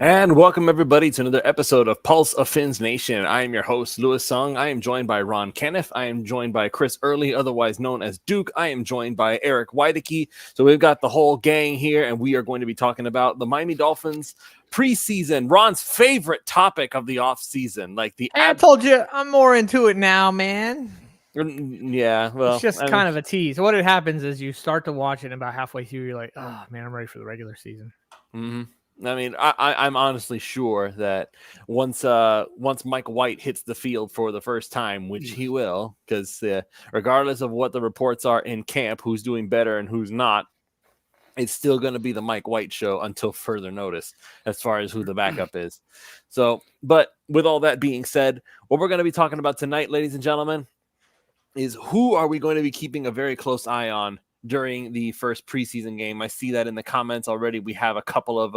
And welcome everybody to another episode of Pulse of Fins Nation. I am your host, Louis Sung. I am joined by Ron Kenneth. I am joined by Chris Early, otherwise known as Duke. I am joined by Eric Weideke. So we've got the whole gang here, and we are going to be talking about the Miami Dolphins preseason, Ron's favorite topic of the offseason. I told you I'm more into it now, man. Yeah, well, it's just kind of a tease. What happens is you start to watch it, and about halfway through, you're like, oh man, I'm ready for the regular season. Mm-hmm. I mean, I'm honestly sure that once Mike White hits the field for the first time, which he will, because regardless of what the reports are in camp, who's doing better and who's not, it's still going to be the Mike White show until further notice as far as who the backup is. So, but with all that being said, what we're going to be talking about tonight, ladies and gentlemen, is who are we going to be keeping a very close eye on during the first preseason game. I see that in the comments already. We have a couple of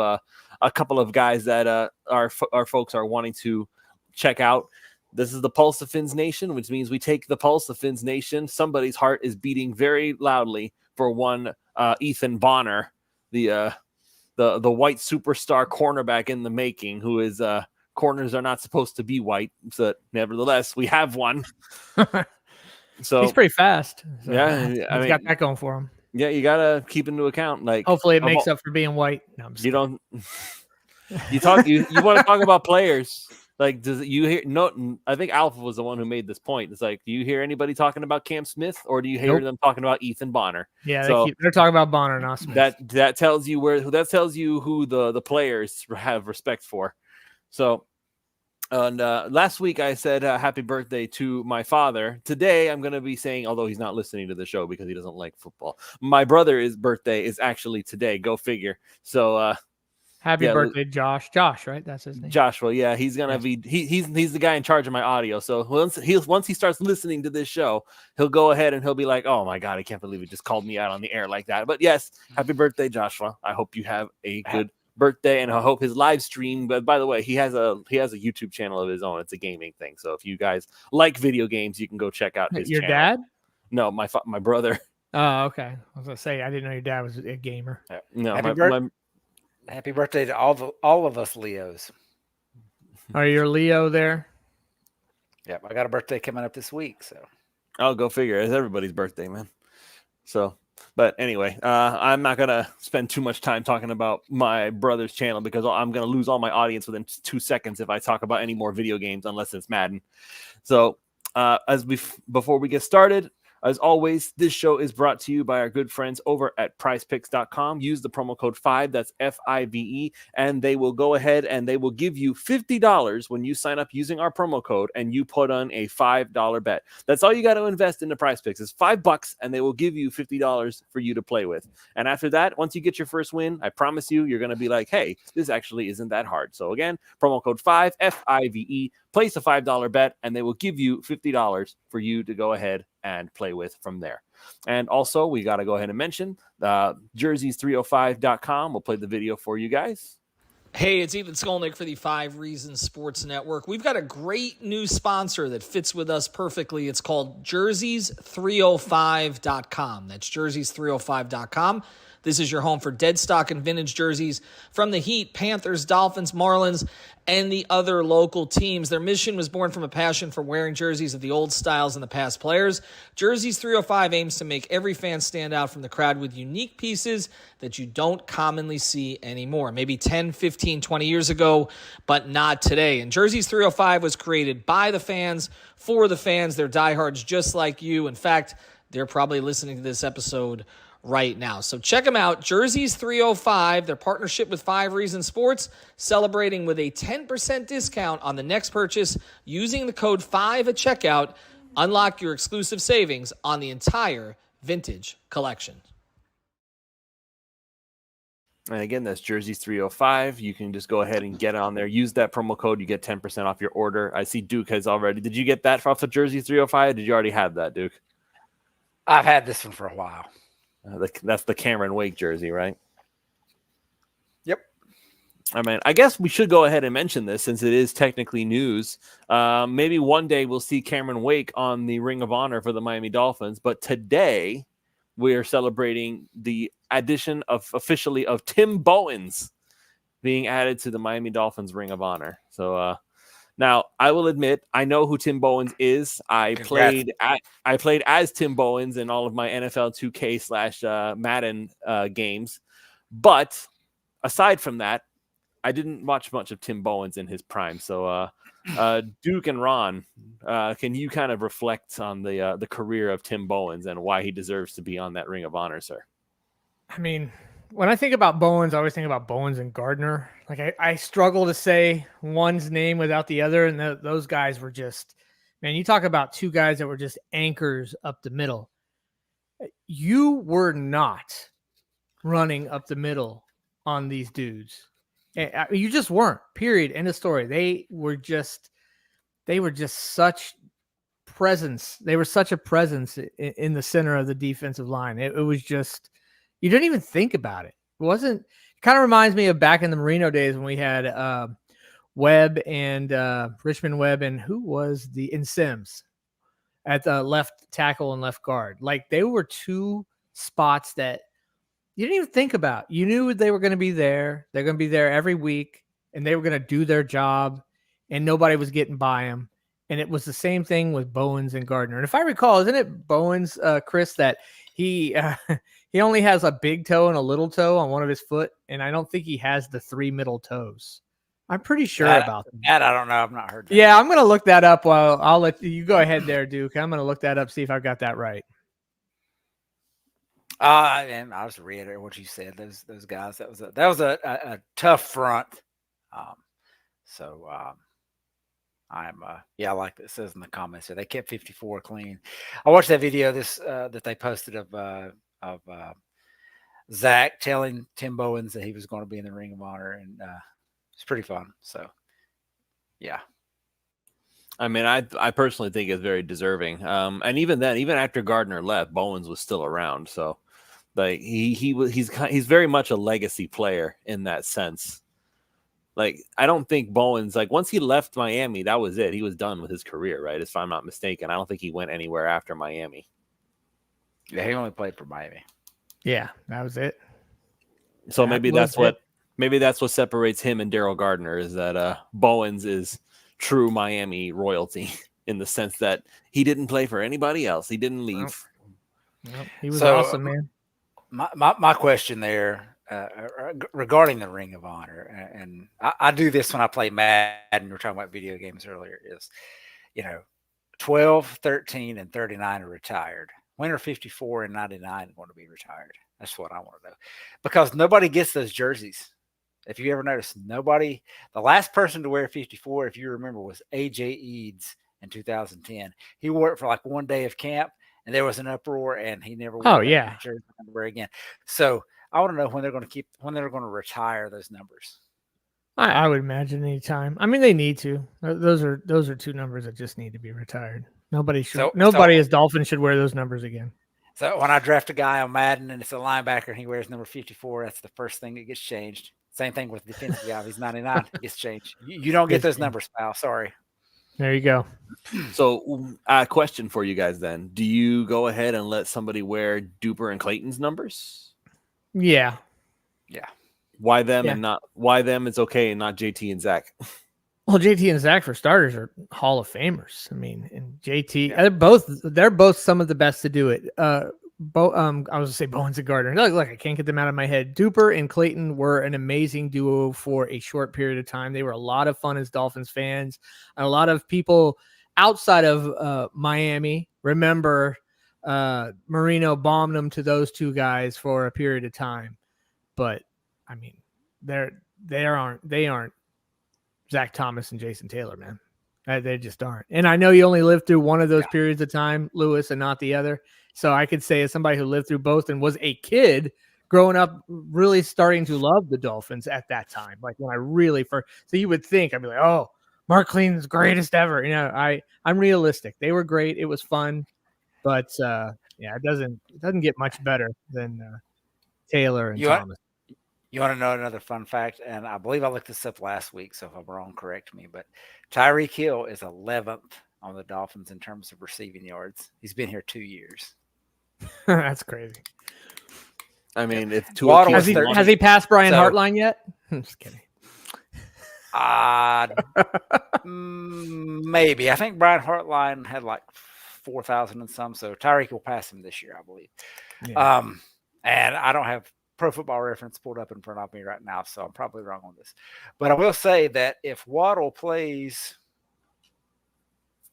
guys that our folks are wanting to check out. This is the Pulse of Fins Nation, which means we take the Pulse of Fins Nation. Somebody's heart is beating very loudly for one Ethan Bonner, the white superstar cornerback in the making, who is corners are not supposed to be white, but nevertheless, we have one. So he's pretty fast. So yeah, he's got that going for him. Yeah, you gotta keep into account. Hopefully, it makes up for being white. No, you don't. You want to talk about players? Does you hear? No, I think Alpha was the one who made this point. It's like, do you hear anybody talking about Cam Smith, or do you hear them talking about Ethan Bonner? Yeah, they're talking about Bonner, not Smith. That tells you who the players have respect for. So. And last week I said happy birthday to my father. Today I'm going to be saying, although he's not listening to the show because he doesn't like football, my brother's birthday is actually today. Go figure. So happy birthday, Josh. Josh, right? That's his name. Joshua. Yeah, he's gonna be. He's the guy in charge of my audio. So once he starts listening to this show, he'll go ahead and he'll be like, "Oh my god, I can't believe he just called me out on the air like that." But yes, happy birthday, Joshua. I hope you have a good birthday, and I hope his live stream. But by the way, he has a YouTube channel of his own. It's a gaming thing. So if you guys like video games, you can go check out his channel. Your dad? No, my brother. Oh, okay. I was gonna say I didn't know your dad was a gamer. No, happy birthday to all of us Leos. Are you a Leo there? Yep, I got a birthday coming up this week, so I'll go figure. It's everybody's birthday, man. So. But anyway, I'm not going to spend too much time talking about my brother's channel because I'm going to lose all my audience within 2 seconds if I talk about any more video games, unless it's Madden. So before we get started, as always, this show is brought to you by our good friends over at PrizePicks.com. Use the promo code 5, that's FIVE, and they will go ahead and they will give you $50 when you sign up using our promo code and you put on a $5 bet. That's all you got to invest into PrizePicks is $5, and they will give you $50 for you to play with. And after that, once you get your first win, I promise you, you're going to be like, hey, this actually isn't that hard. So again, promo code 5, FIVE. Place a $5 bet, and they will give you $50 for you to go ahead and play with from there. And also, we got to go ahead and mention jerseys305.com. We'll play the video for you guys. Hey, it's Ethan Skolnick for the 5 Reasons Sports Network. We've got a great new sponsor that fits with us perfectly. It's called jerseys305.com. That's jerseys305.com. This is your home for dead stock and vintage jerseys from the Heat, Panthers, Dolphins, Marlins, and the other local teams. Their mission was born from a passion for wearing jerseys of the old styles and the past players. Jerseys 305 aims to make every fan stand out from the crowd with unique pieces that you don't commonly see anymore. Maybe 10, 15, 20 years ago, but not today. And Jerseys 305 was created by the fans, for the fans. They're diehards just like you. In fact, they're probably listening to this episode right now. So check them out, Jerseys 305, their partnership with 5 Reasons Sports, celebrating with a 10% discount on the next purchase using the code 5 at checkout. Unlock your exclusive savings on the entire vintage collection. And again, that's Jerseys 305. You can just go ahead and get on there. Use that promo code. You get 10% off your order. I see Duke has already. Did you get that off of Jerseys 305? Did you already have that, Duke? I've had this one for a while. That's the Cameron Wake jersey, right? Yep. I mean, I guess we should go ahead and mention this since it is technically news. Maybe one day we'll see Cameron Wake on the Ring of Honor for the Miami Dolphins. But today we are celebrating the addition of officially of Tim Bowens being added to the Miami Dolphins Ring of Honor. So now I will admit I know who Tim Bowens is. I played as Tim Bowens in all of my NFL 2K / Madden games, but aside from that, I didn't watch much of Tim Bowens in his prime. So Duke and Ron, can you kind of reflect on the career of Tim Bowens and why he deserves to be on that Ring of Honor, sir? I mean, when I think about Bowens, I always think about Bowens and Gardner. Like I struggle to say one's name without the other, and those guys were just, man, you talk about two guys that were just anchors up the middle. You were not running up the middle on these dudes. You just weren't. Period. End of story. They were just such presence. They were such a presence in the center of the defensive line. It was just, you didn't even think about it. It wasn't. It kind of reminds me of back in the Marino days when we had Webb and Richmond Webb and who was in Sims at the left tackle and left guard. Like they were two spots that you didn't even think about. You knew they were going to be there. They're going to be there every week, and they were going to do their job, and nobody was getting by them. And it was the same thing with Bowens and Gardner. And if I recall, isn't it Bowens, Chris, that he only has a big toe and a little toe on one of his foot, and I don't think he has the 3 middle toes. I'm pretty sure about that. That I don't know. I've not heard that. Yeah, I'm going to look that up. While I'll let you go ahead there, Duke. I'm going to look that up, see if I've got that right. And I'll just reiterate what you said. Those guys. That was a tough front. I like it says in the comments here. They kept 54 clean. I watched that video that they posted of Zach telling Tim Bowens that he was going to be in the Ring of Honor, and it's pretty fun. So, yeah. I mean, I personally think it's very deserving. And even then, even after Gardner left, Bowens was still around. So, like he's very much a legacy player in that sense. Like I don't think Bowens, like once he left Miami, that was it. He was done with his career, right? If I'm not mistaken, I don't think he went anywhere after Miami. Yeah, he only played for Miami. Yeah, that was it. So maybe that's what separates him and Daryl Gardner is that Bowens is true Miami royalty in the sense that he didn't play for anybody else. He didn't leave. He was awesome, man. My question there regarding the Ring of Honor, and I do this when I play Madden. We were talking about video games earlier. Is 12, 13, and 39 are retired. When are 54 and 99 going to be retired? That's what I want to know, because nobody gets those jerseys. If you ever notice, the last person to wear 54, if you remember, was A.J. Eads in 2010. He wore it for like one day of camp, and there was an uproar, and he never wore that jersey number again. So I want to know when they're going to retire those numbers. I would imagine any time. I mean, they need to. Those are two numbers that just need to be retired. Nobody as Dolphins should wear those numbers again. So when I draft a guy on Madden and it's a linebacker and he wears number 54, that's the first thing that gets changed. Same thing with the defensive guy. If he's 99, it gets changed. You don't get those numbers, pal. Sorry. There you go. So a question for you guys then. Do you go ahead and let somebody wear Duper and Clayton's numbers? Yeah. Yeah. Why them it's okay and not JT and Zach? Well, JT and Zach, for starters, are Hall of Famers. I mean, and JT, they're both some of the best to do it. I was gonna say Bowens and Gardner. Look, I can't get them out of my head. Duper and Clayton were an amazing duo for a short period of time. They were a lot of fun as Dolphins fans, and a lot of people outside of Miami remember Marino bombed them to those two guys for a period of time. But I mean, they aren't Zach Thomas and Jason Taylor, man. They just aren't. And I know you only lived through one of those periods of time, Lewis, and not the other. So I could say as somebody who lived through both and was a kid growing up, really starting to love the Dolphins at that time. Like when I really first, so you would think I'd be like, oh, Mark Clean's greatest ever. I'm realistic. They were great. It was fun, but it doesn't get much better than Taylor and Thomas. You want to know another fun fact? And I believe I looked this up last week, so if I'm wrong, correct me. But Tyreek Hill is 11th on the Dolphins in terms of receiving yards. He's been here 2 years. That's crazy. I mean, if has he passed Brian Hartline yet? I'm just kidding. Maybe. I think Brian Hartline had like 4,000 and some, so Tyreek will pass him this year, I believe. Yeah. And I don't have Pro Football Reference pulled up in front of me right now, so I'm probably wrong on this. But I will say that if Waddle plays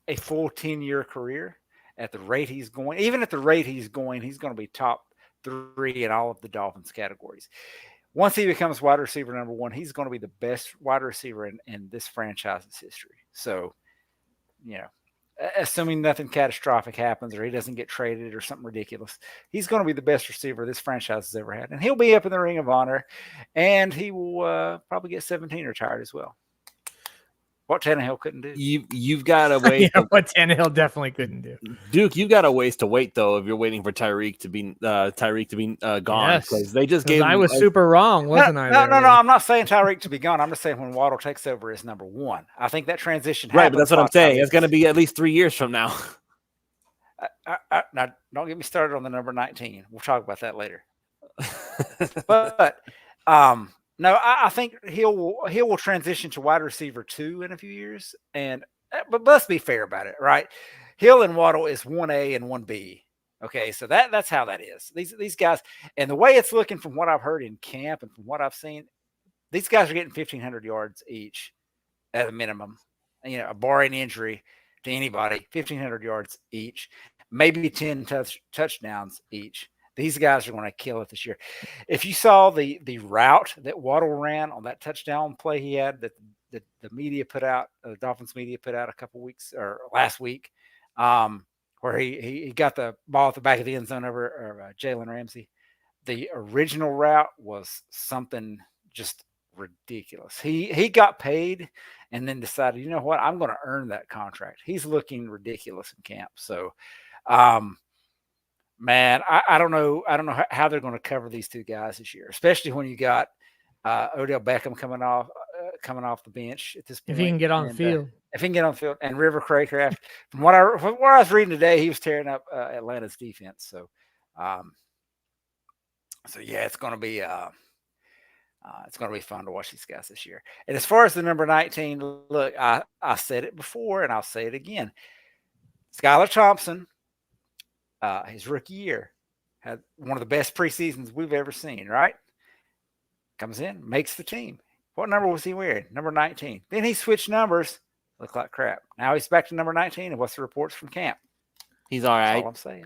a full 10-year career at the rate he's going, even at the rate he's going to be top 3 in all of the Dolphins categories. Once he becomes wide receiver number 1, he's going to be the best wide receiver in this franchise's history. So, assuming nothing catastrophic happens or he doesn't get traded or something ridiculous, he's going to be the best receiver this franchise has ever had. And he'll be up in the Ring of Honor, and he will probably get 17 retired as well. What Tannehill couldn't do. You've got to wait. What Tannehill definitely couldn't do. Duke, you've got a ways to wait though if you're waiting for Tyreek to be gone. Because they just gave. I was super wrong, wasn't I? No. I'm not saying Tyreek to be gone. I'm just saying when Waddle takes over as number 1, I think that transition. Right, but that's what I'm saying. It's going to be at least 3 years from now. Now, don't get me started on the number 19. We'll talk about that later. but no, I think he will transition to wide receiver 2 in a few years. But let's be fair about it, right? Hill and Waddle is 1A and 1B. Okay, so that's how that is. These guys, and the way it's looking from what I've heard in camp and from what I've seen, these guys are getting 1,500 yards each at a minimum. Barring injury to anybody, 1,500 yards each, maybe 10 touchdowns each. These guys are going to kill it this year. If you saw the route that Waddle ran on that touchdown play he had that the media put out, the Dolphins media put out a couple weeks or last week, where he got the ball at the back of the end zone over Jaylen Ramsey. The original route was something just ridiculous. He got paid and then decided, you know what, I'm going to earn that contract. He's looking ridiculous in camp. So, man, I don't know how they're going to cover these two guys this year, especially when you got Odell Beckham coming off the bench at this point. If he can get on the field. If he can get on the field. And River Craycraft, from what I was reading today, he was tearing up Atlanta's defense. So, yeah, it's going to be fun to watch these guys this year. And as far as the number 19, look, I said it before and I'll say it again. Skylar Thompson, his rookie year, had one of the best preseasons we've ever seen, right? Comes in, makes the team. What number was he wearing? Number 19. Then he switched numbers. Looked like crap. Now he's back to number 19. And what's the reports from camp? He's all right. That's all I'm saying.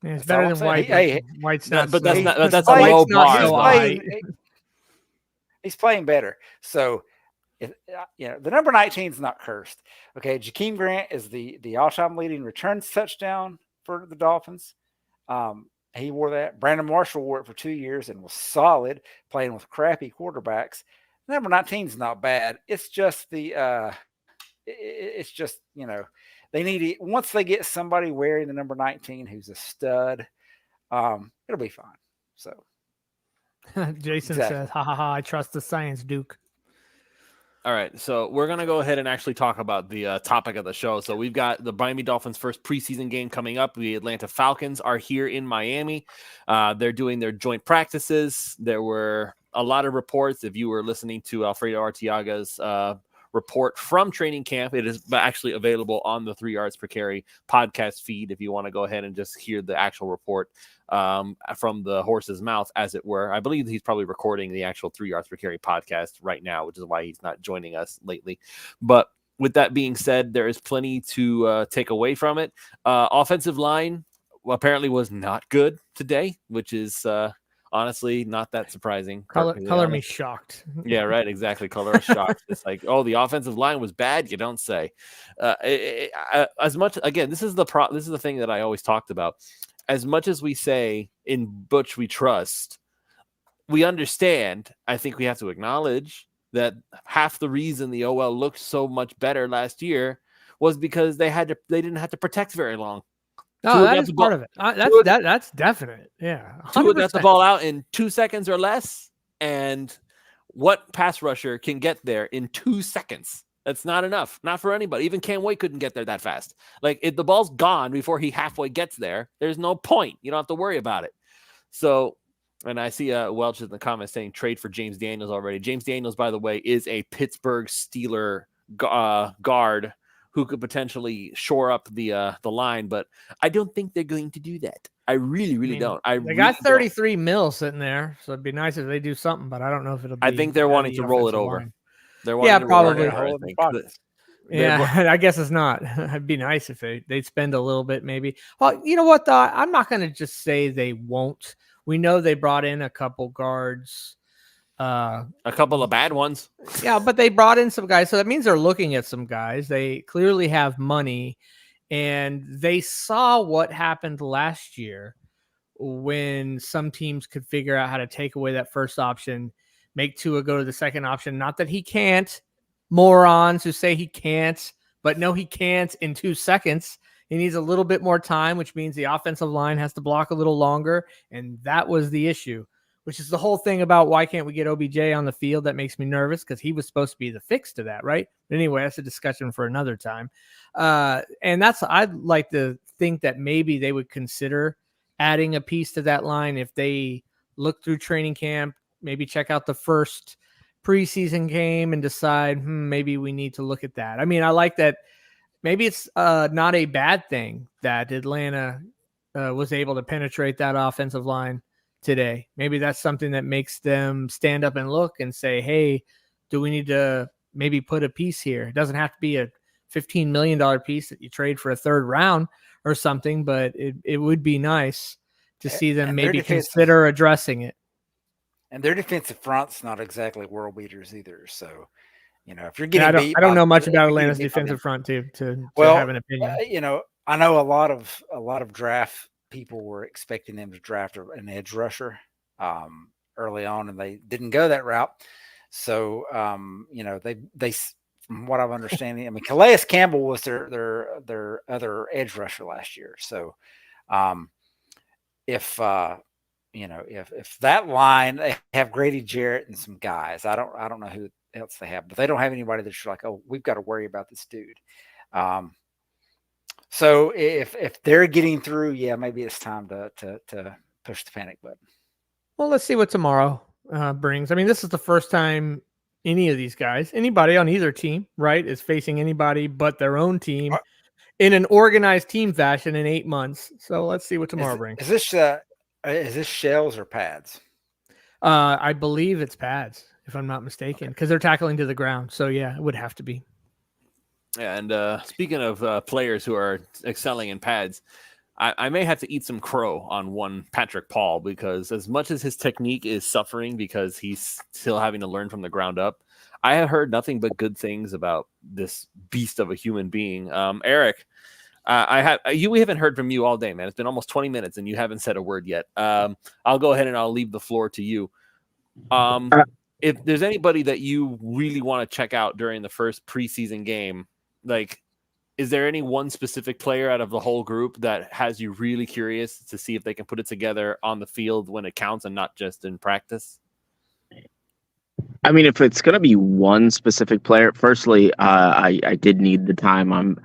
Yeah, it's better than White. White's not. But that's a low bar. He's playing better. So, the number 19 is not cursed. Okay, Jakeem Grant is the all-time leading returns touchdown for the Dolphins. He wore that. Brandon Marshall wore it for 2 years and was solid, playing with crappy quarterbacks. Number 19 is not bad. It's just they need it. Once they get somebody wearing the number 19 who's a stud, it'll be fine. So Jason says, ha ha ha, I trust the science, Duke. All right, so we're going to go ahead and actually talk about the topic of the show. So we've got the Miami Dolphins' first preseason game coming up. The Atlanta Falcons are here in Miami. They're doing their joint practices. There were a lot of reports. If you were listening to Alfredo Arteaga's report from training camp, it is actually available on the 3 Yards Per Carry podcast feed if you want to go ahead and just hear the actual report from the horse's mouth, as it were. I believe he's probably recording the actual 3 Yards Per Carry podcast right now, which is why he's not joining us lately. But with that being said, there is plenty to take away from it. Offensive line apparently was not good today, which is honestly not that surprising. Color me shocked. Yeah, right. Exactly. Color us shocked. It's like, oh, the offensive line was bad. You don't say. As much, again, this is the thing that I always talked about. As much as we say in Butch we trust, we understand. I think we have to acknowledge that half the reason the OL looked so much better last year was because they didn't have to protect very long. No, that is part of it. That's definite. Yeah. 100%. Tua got the ball out in 2 seconds or less. And what pass rusher can get there in 2 seconds? That's not enough. Not for anybody. Even Cam Wake couldn't get there that fast. Like, if the ball's gone before he halfway gets there, there's no point. You don't have to worry about it. So And I see Welch in the comments saying trade for James Daniels already. James Daniels, by the way, is a Pittsburgh Steeler guard who could potentially shore up the line, but I don't think they're going to do that. I really don't. They got 33 mil sitting there, so it'd be nice if they do something, but I don't know if it'll be. I think they're wanting to roll it over. Line. They're wanting to probably. roll it over, I think. Yeah, I guess it's not. It'd be nice if they'd spend a little bit, maybe. Well, you know what, though? I'm not going to just say they won't. We know they brought in a couple guards. A couple of bad ones. Yeah, but they brought in some guys, so that means they're looking at some guys. They clearly have money, and they saw what happened last year when some teams could figure out how to take away that first option, make Tua go to the second option. Not that he can't. Morons who say he can't, but no, he can't in 2 seconds. He needs a little bit more time, which means the offensive line has to block a little longer, and that was the issue. Which is the whole thing about why can't we get OBJ on the field? That makes me nervous because he was supposed to be the fix to that, right? But anyway, that's a discussion for another time. And I'd like to think that maybe they would consider adding a piece to that line if they look through training camp, maybe check out the first preseason game and decide, maybe we need to look at that. I mean, I like that. Maybe it's not a bad thing that Atlanta was able to penetrate that offensive line today. Maybe that's something that makes them stand up and look and say, hey, do we need to maybe put a piece here? It doesn't have to be a $15 million piece that you trade for a third round or something, but it would be nice to see them maybe consider addressing it. And their defensive front's not exactly world beaters either. So, if you're getting I don't know much about Atlanta's defensive front to have an opinion. I know a lot of draft people were expecting them to draft an edge rusher early on, and they didn't go that route. So, they from what I'm understanding, I mean, Calais Campbell was their other edge rusher last year. So, if that line, they have Grady Jarrett and some guys. I don't know who else they have, but they don't have anybody that's like, oh, we've got to worry about this dude. So if they're getting through, yeah, maybe it's time to push the panic button. Well, let's see what tomorrow brings. I mean, this is the first time any of these guys, anybody on either team, right, is facing anybody but their own team in an organized team fashion in 8 months. So let's see what tomorrow brings. Is this shells or pads? I believe it's pads, if I'm not mistaken, because they're tackling to the ground. So yeah, it would have to be. Yeah, and speaking of players who are excelling in pads, I may have to eat some crow on one Patrick Paul, because as much as his technique is suffering because he's still having to learn from the ground up, I have heard nothing but good things about this beast of a human being. Eric, we haven't heard from you all day, man. It's been almost 20 minutes and you haven't said a word yet. I'll go ahead and I'll leave the floor to you. If there's anybody that you really want to check out during the first preseason game, like, is there any one specific player out of the whole group that has you really curious to see if they can put it together on the field when it counts and not just in practice? I mean, if it's going to be one specific player, firstly, I did need the time. I'm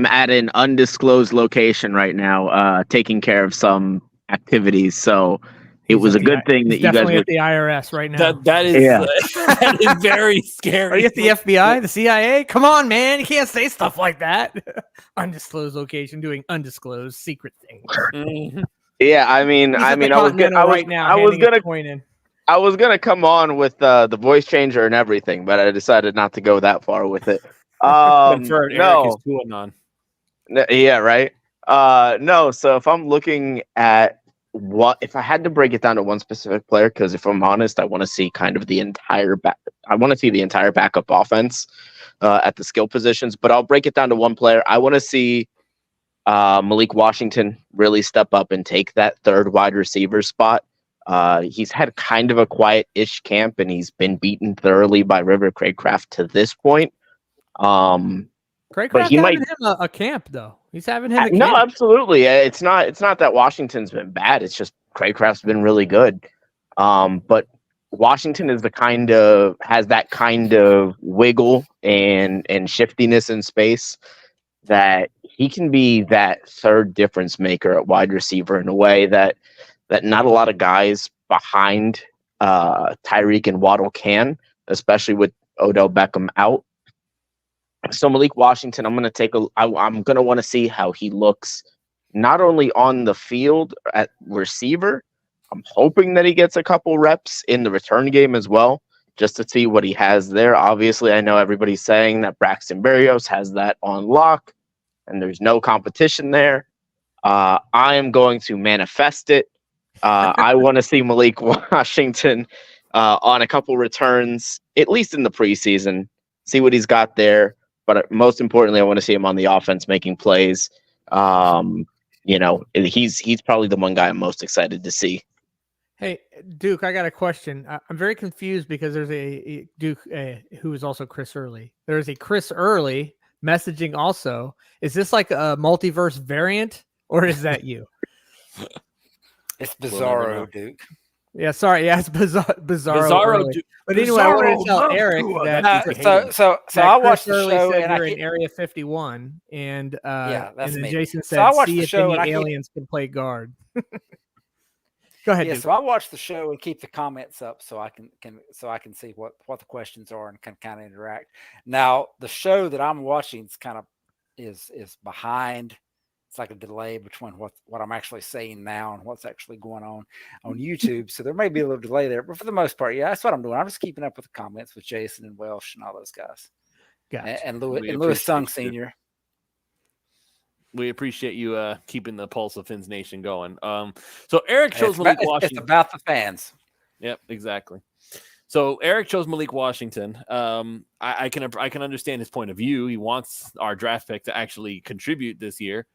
at an undisclosed location right now, taking care of some activities. So it was a good thing that you guys were at the IRS right now. That is that is very scary. Are you at the FBI, the CIA? Come on, man! You can't say stuff like that. Undisclosed location, doing undisclosed secret things. Yeah, I mean, I was gonna come on with the voice changer and everything, but I decided not to go that far with it. Yeah, right. No. So if I'm looking at if I had to break it down to one specific player, because if I'm honest, I want to see kind of the entire backup offense at the skill positions. But I'll break it down to one player. I want to see Malik Washington really step up and take that third wide receiver spot. He's had kind of a quiet-ish camp, and he's been beaten thoroughly by River Craycraft to this point. Craycraft's having him a camp, though. He's having him a camp. No, absolutely. It's not that Washington's been bad. It's just Craycraft's been really good. But Washington is has that kind of wiggle and shiftiness in space that he can be that third difference maker at wide receiver in a way that not a lot of guys behind Tyreek and Waddle can, especially with Odell Beckham out. So Malik Washington, I'm going to want to see how he looks, not only on the field at receiver. I'm hoping that he gets a couple reps in the return game as well, just to see what he has there. Obviously, I know everybody's saying that Braxton Berrios has that on lock, and there's no competition there. I am going to manifest it. I want to see Malik Washington on a couple returns, at least in the preseason, see what he's got there. But most importantly, I want to see him on the offense making plays. He's probably the one guy I'm most excited to see. Hey, Duke, I got a question. I'm very confused because there's a Duke who is also Chris Early. There's a Chris Early messaging also. Is this like a multiverse variant, or is that you? It's Bizarro, Duke. Yeah, sorry. Yeah, it's Bizarro. But anyway, I wanted to tell Eric that. So I watched the show and you're in Area 51, and that's and me. Jason said, so I watched "See the if show any and aliens can play guard." Go ahead. Yeah, Duke. so I watch the show and keep the comments up so I can see what the questions are and can kind of interact. Now the show that I'm watching is behind. It's like a delay between what I'm actually saying now and what's actually going on YouTube. So there may be a little delay there, but for the most part, yeah, that's what I'm doing. I'm just keeping up with the comments with Jason and Welsh and all those guys. Gotcha. And Lewis Sung Sr. We appreciate you keeping the pulse of Fins Nation going. So Eric chose Malik Washington. It's about the fans. Yep, exactly. So Eric chose Malik Washington. I can understand his point of view. He wants our draft pick to actually contribute this year.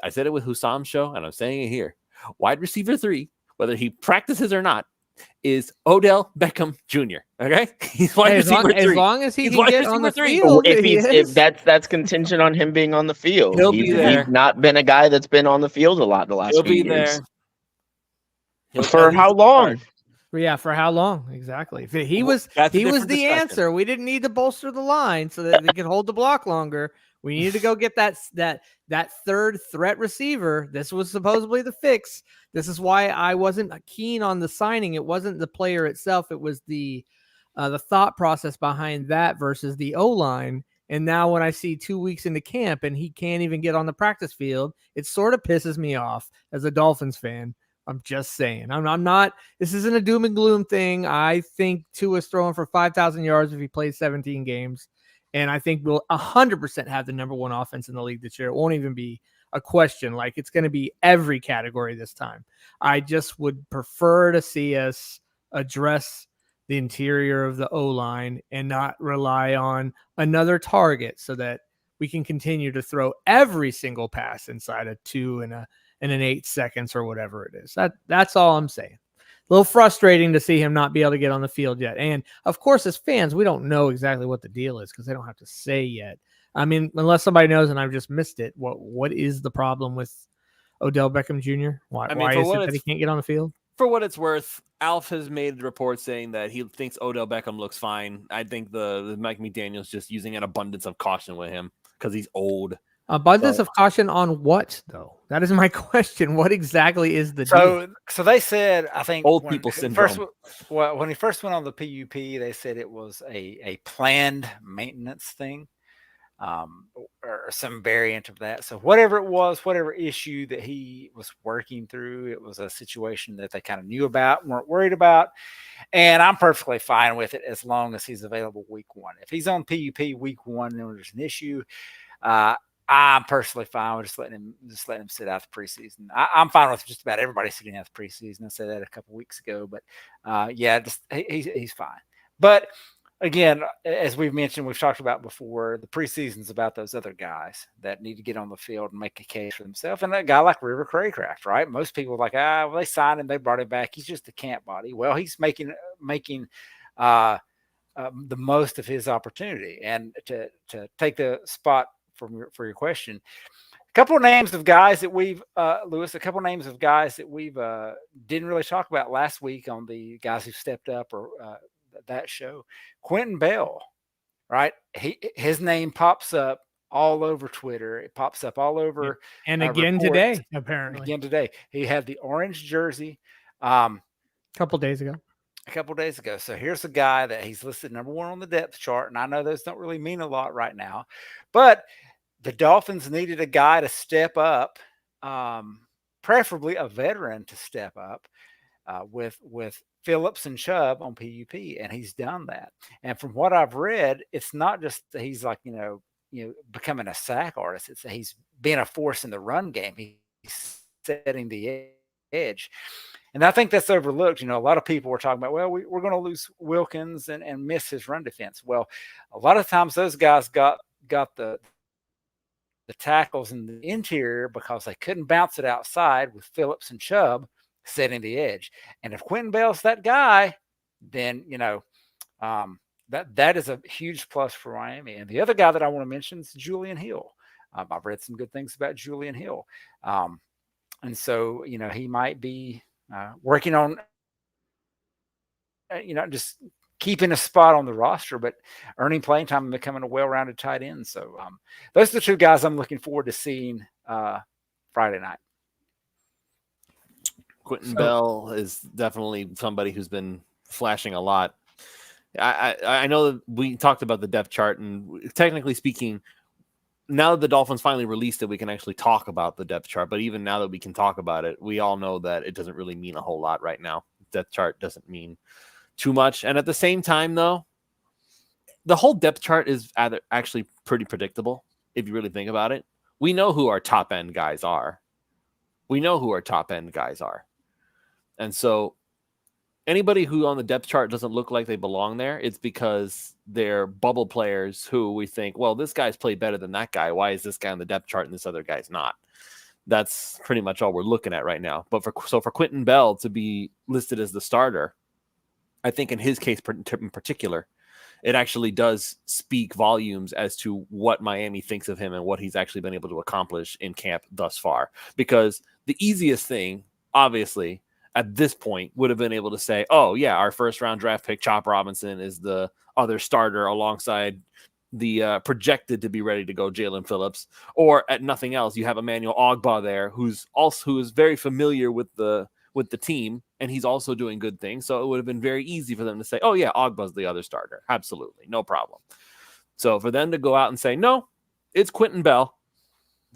I said it with Husam's show, and I'm saying it here. Wide receiver 3, whether he practices or not, is Odell Beckham Jr. Okay, he's wide receiver 3. As long as he can get on the field, if that's contingent on him being on the field. He'll be there. He's not been a guy that's been on the field a lot the last few years. He'll be there. For how long? Yeah, for how long? Exactly. He was the answer. We didn't need to bolster the line so that they could hold the block longer. We needed to go get that third threat receiver. This was supposedly the fix. This is why I wasn't keen on the signing. It wasn't the player itself. It was the thought process behind that versus the O-line. And now when I see 2 weeks into camp and he can't even get on the practice field, it sort of pisses me off as a Dolphins fan. I'm just saying. I'm not. This isn't a doom and gloom thing. I think Tua's throwing for 5,000 yards if he plays 17 games. And I think we'll 100% have the number 1 offense in the league this year. It won't even be a question. Like, it's going to be every category this time. I just would prefer to see us address the interior of the O-line and not rely on another target so that we can continue to throw every single pass inside a 2 and an 8 seconds or whatever it is. That's all I'm saying. A little frustrating to see him not be able to get on the field yet. And of course, as fans, we don't know exactly what the deal is because they don't have to say yet. I mean, unless somebody knows and I've just missed it. What is the problem with Odell Beckham Jr.? Why is it that he can't get on the field? For what it's worth, Alf has made reports saying that he thinks Odell Beckham looks fine. I think the Mike McDaniel's just using an abundance of caution with him because he's old. Abundance of caution on what, though? That is my question. What exactly is the deal? So they said, I think old people syndrome. When he first went on the PUP, they said it was a planned maintenance thing, or some variant of that. So whatever it was, whatever issue that he was working through, it was a situation that they kind of knew about, weren't worried about. And I'm perfectly fine with it as long as he's available week 1. If he's on PUP week 1 and there's an issue, I'm personally fine with just letting him sit out the preseason. I'm fine with just about everybody sitting out the preseason. I said that a couple weeks ago, but he's fine. But again, as we've mentioned, we've talked about before, the preseason's about those other guys that need to get on the field and make a case for themselves. And a guy like River Craycraft, right? Most people are like, well, they signed him, they brought him back. He's just a camp body. Well, he's making the most of his opportunity. And to take the spot for your question, a couple of names of guys that we've Lewis, a couple of names of guys that we've didn't really talk about last week on the guys who stepped up or that show. Quentin Bell, right? His name pops up all over Twitter. It pops up all over, and again reports. Today, apparently. Again today, he had the orange jersey. A couple days ago. So here's a guy that he's listed number 1 on the depth chart. And I know those don't really mean a lot right now, but the Dolphins needed a guy to step up, preferably a veteran to step up with Phillips and Chubb on PUP. And he's done that. And from what I've read, it's not just that he's like, becoming a sack artist. It's that he's being a force in the run game. He's setting the edge. And I think that's overlooked. A lot of people were talking about, well, we're going to lose Wilkins and miss his run defense. Well, a lot of times those guys got the tackles in the interior because they couldn't bounce it outside with Phillips and Chubb setting the edge. And if Quentin Bell's that guy, then, that is a huge plus for Miami. And the other guy that I want to mention is Julian Hill. I've read some good things about Julian Hill. And so, he might be working on, just keeping a spot on the roster, but earning playing time and becoming a well-rounded tight end. So those are the 2 guys I'm looking forward to seeing Friday night. Quentin Bell is definitely somebody who's been flashing a lot. I know that we talked about the depth chart, and technically speaking, now that the Dolphins finally released it, we can actually talk about the depth chart. But even now that we can talk about it, we all know that it doesn't really mean a whole lot right now. Depth chart doesn't mean too much. And at the same time, though, the whole depth chart is actually pretty predictable if you really think about it. We know who our top end guys are. And so anybody who on the depth chart doesn't look like they belong there, it's because they're bubble players who we think, well, this guy's played better than that guy. Why is this guy on the depth chart and this other guy's not? That's pretty much all we're looking at right now. But for Quentin Bell to be listed as the starter, I think in his case in particular, it actually does speak volumes as to what Miami thinks of him and what he's actually been able to accomplish in camp thus far. Because the easiest thing, obviously, at this point would have been able to say, oh, yeah, our first-round draft pick, Chop Robinson, is the other starter alongside the projected to be ready to go Jaylen Phillips. Or at nothing else, you have Emmanuel Ogbah there, who is very familiar with the team, and he's also doing good things. So it would have been very easy for them to say, oh, yeah, Ogbah's the other starter. Absolutely, no problem. So for them to go out and say, no, it's Quentin Bell,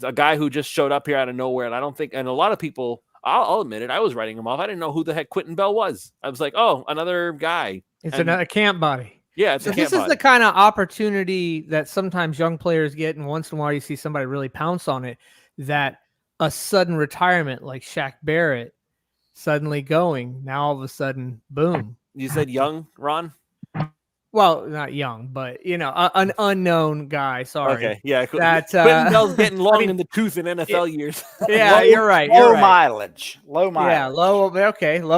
a guy who just showed up here out of nowhere, and I don't think – and a lot of people – I'll admit it. I was writing him off. I didn't know who the heck Quentin Bell was. I was like, oh, another guy. It's another camp body. Yeah, it's a camp This is the kind of opportunity that sometimes young players get, and once in a while you see somebody really pounce on it, that a sudden retirement like Shaq Barrett suddenly going, now all of a sudden, boom. You said young, Ron? Well, not young, but, an unknown guy. Sorry. Okay, yeah. That, Quentin Bell's getting long in the tooth in NFL years. Yeah, you're right. Low mileage. Yeah, low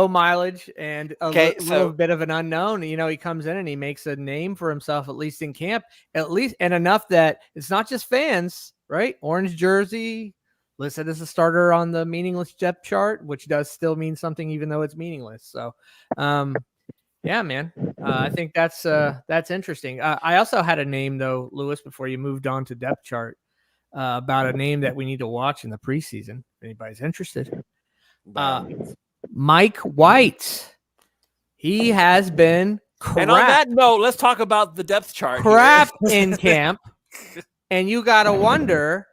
mileage and a little bit of an unknown. He comes in and he makes a name for himself, at least in camp, and enough that it's not just fans, right? Orange jersey, listed as a starter on the meaningless depth chart, which does still mean something even though it's meaningless. So, yeah, man. I think that's interesting. I also had a name though, Lewis, before you moved on to depth chart, about a name that we need to watch in the preseason. If anybody's interested, Mike White. He has been crap. And on that note, let's talk about the depth chart. Crap in camp, and you gotta wonder: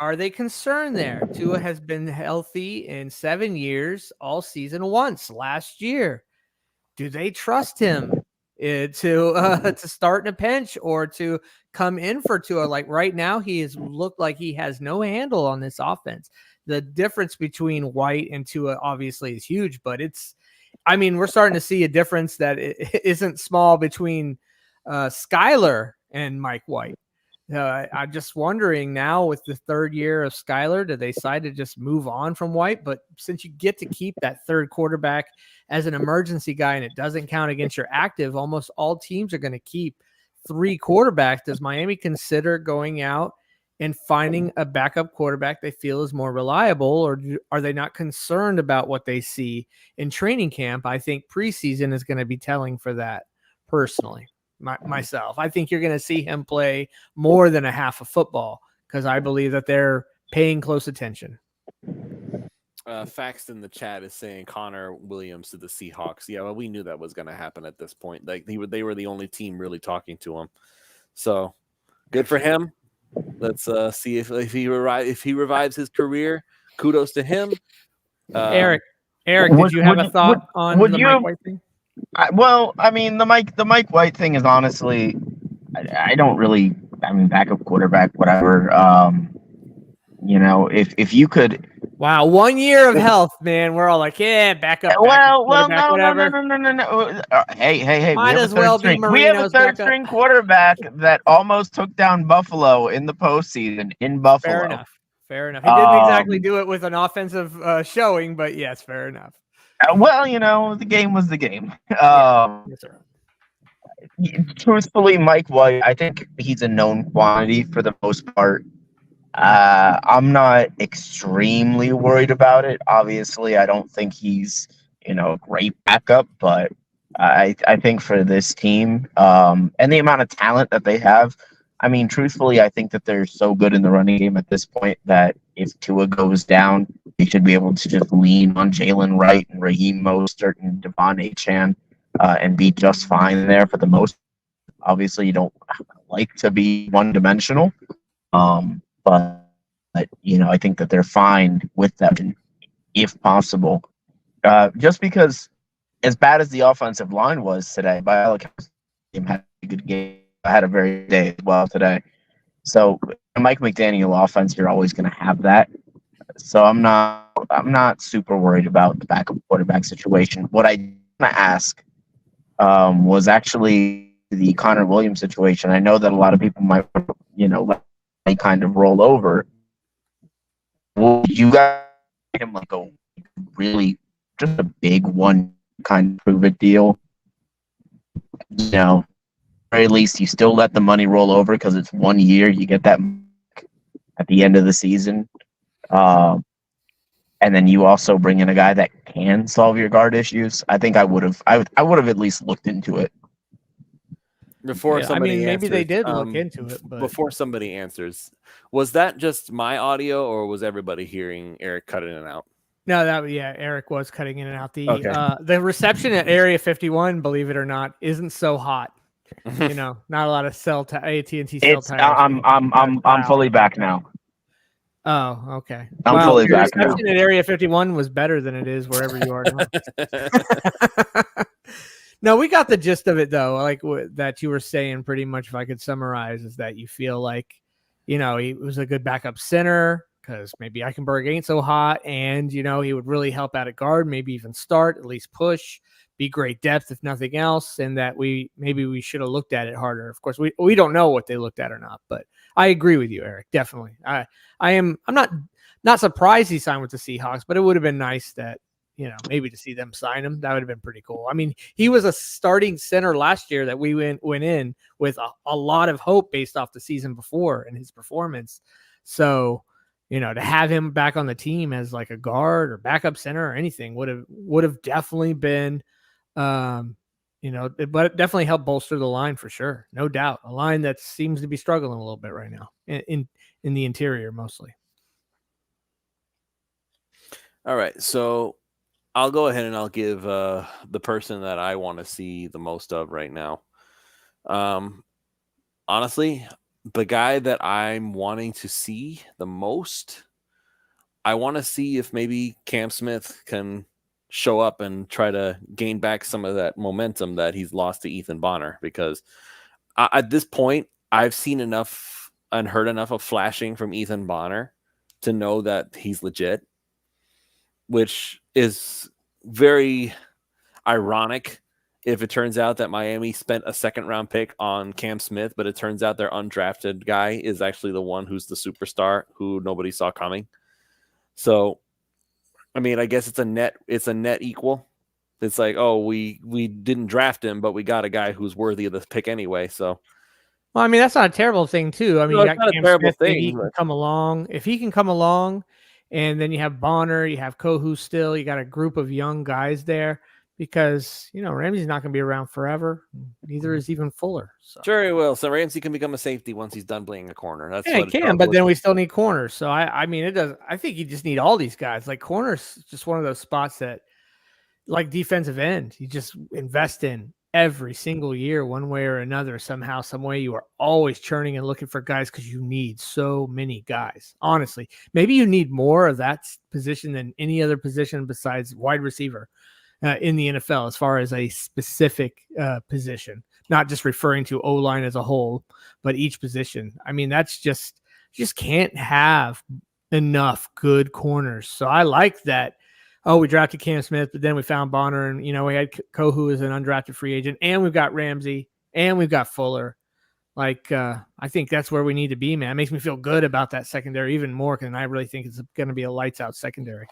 are they concerned there? Tua has been healthy in 7 years, all season once last year. Do they trust him to start in a pinch or to come in for Tua? Like right now, he has looked like he has no handle on this offense. The difference between White and Tua obviously is huge, but we're starting to see a difference that isn't small between Skyler and Mike White. I'm just wondering now with the third year of Skyler, do they decide to just move on from White? But since you get to keep that third quarterback as an emergency guy and it doesn't count against your active, almost all teams are going to keep 3 quarterbacks. Does Miami consider going out and finding a backup quarterback they feel is more reliable, or are they not concerned about what they see in training camp? I think preseason is going to be telling for that personally. Myself, I think you're going to see him play more than a half of football because I believe that they're paying close attention. Fax in the chat is saying Connor Williams to the Seahawks. Yeah, well, we knew that was going to happen at this point. Like they were the only team really talking to him. So good for him. Let's see if he revives his career. Kudos to him. Eric, did you have a thought on the Mike White thing? Well, I mean, the Mike White thing is honestly, I don't really. I mean, backup quarterback, whatever. If you could. Wow, 1 year of health, man. We're all like, yeah, backup. No. Hey. Might as well be Marino's We have a third string quarterback that almost took down Buffalo in the postseason in Buffalo. Fair enough. He didn't exactly do it with an offensive showing, but yes, fair enough. The game was the game. Yes, sir. Truthfully, Mike White, I think he's a known quantity for the most part. I'm not extremely worried about it. Obviously, I don't think he's, a great backup, but I think for this team, and the amount of talent that they have, I mean, truthfully, I think that they're so good in the running game at this point that if Tua goes down, they should be able to just lean on Jaylen Wright and Raheem Mostert and Devon Achane and be just fine there for the most. Obviously, you don't like to be one-dimensional, but I think that they're fine with that if possible. Just because, as bad as the offensive line was today, by all accounts, the team had a good game. I had a very good day as well today. So Mike McDaniel offense, you're always going to have that. So I'm not super worried about the backup quarterback situation. What I want to ask was actually the Connor Williams situation. I know that a lot of people might, let kind of roll over. Will you guys him like a really just a big one kind of prove it deal? Or at least you still let the money roll over because it's 1 year. You get that at the end of the season. And then you also bring in a guy that can solve your guard issues. I think I would have at least looked into it. Maybe they did look into it. But before somebody answers, was that just my audio or was everybody hearing Eric cut in and out? No, Eric was cutting in and out. The reception at Area 51, believe it or not, isn't so hot. Not a lot of AT&T cell towers. I'm fully back now. Oh, okay. I'm fully back now. Reception at Area 51 was better than it is wherever you are now. No, we got the gist of it though. Like that you were saying, pretty much. If I could summarize, is that you feel like, he was a good backup center because maybe Eichenberg ain't so hot, and he would really help out at guard, maybe even start, at least push. Be great depth if nothing else, and that we should have looked at it harder. Of course, we don't know what they looked at or not, but I agree with you, Eric. Definitely, I'm not surprised he signed with the Seahawks, but it would have been nice that maybe to see them sign him. That would have been pretty cool. I mean, he was a starting center last year that we went in with a lot of hope based off the season before and his performance. So to have him back on the team as like a guard or backup center or anything would have definitely been. But it definitely helped bolster the line for sure. No doubt. A line that seems to be struggling a little bit right now in the interior mostly. All right. So I'll go ahead and I'll give the person that I want to see the most of right now. Honestly, the guy that I'm wanting to see the most, I want to see if maybe Cam Smith can show up and try to gain back some of that momentum that he's lost to Ethan Bonner, because at this point I've seen enough and heard enough of flashing from Ethan Bonner to know that he's legit, which is very ironic if it turns out that Miami spent a second-round pick on Cam Smith, but it turns out their undrafted guy is actually the one who's the superstar who nobody saw coming. So I mean, I guess it's a net equal. It's like, oh, we didn't draft him, but we got a guy who's worthy of the pick anyway. So, well, I mean, that's not a terrible thing too. I mean, no, you it's got not Cam a terrible Smith, thing. he can come along. If he can come along, and then you have Bonner, you have Kohu still, you got a group of young guys there. because, Ramsey's not going to be around forever. Neither is even Fuller. So. Sure he will. So Ramsey can become a safety once he's done playing a corner. That's Yeah, what he can, but then we still need corners. So I mean, it does. I think you just need all these guys. Like corners, just one of those spots that, like defensive end, you just invest in every single year, one way or another. Somehow, some way, you are always churning and looking for guys because you need so many guys. Honestly, maybe you need more of that position than any other position besides wide receiver in the NFL, as far as a specific position, not just referring to O-line as a whole, but each position. I mean, that's just can't have enough good corners. So I like that. Oh, we drafted Cam Smith, but then we found Bonner, and we had Kohu as an undrafted free agent, and we've got Ramsey, and we've got Fuller. Like, I think that's where we need to be, man. It makes me feel good about that secondary even more, because I really think it's going to be a lights out secondary.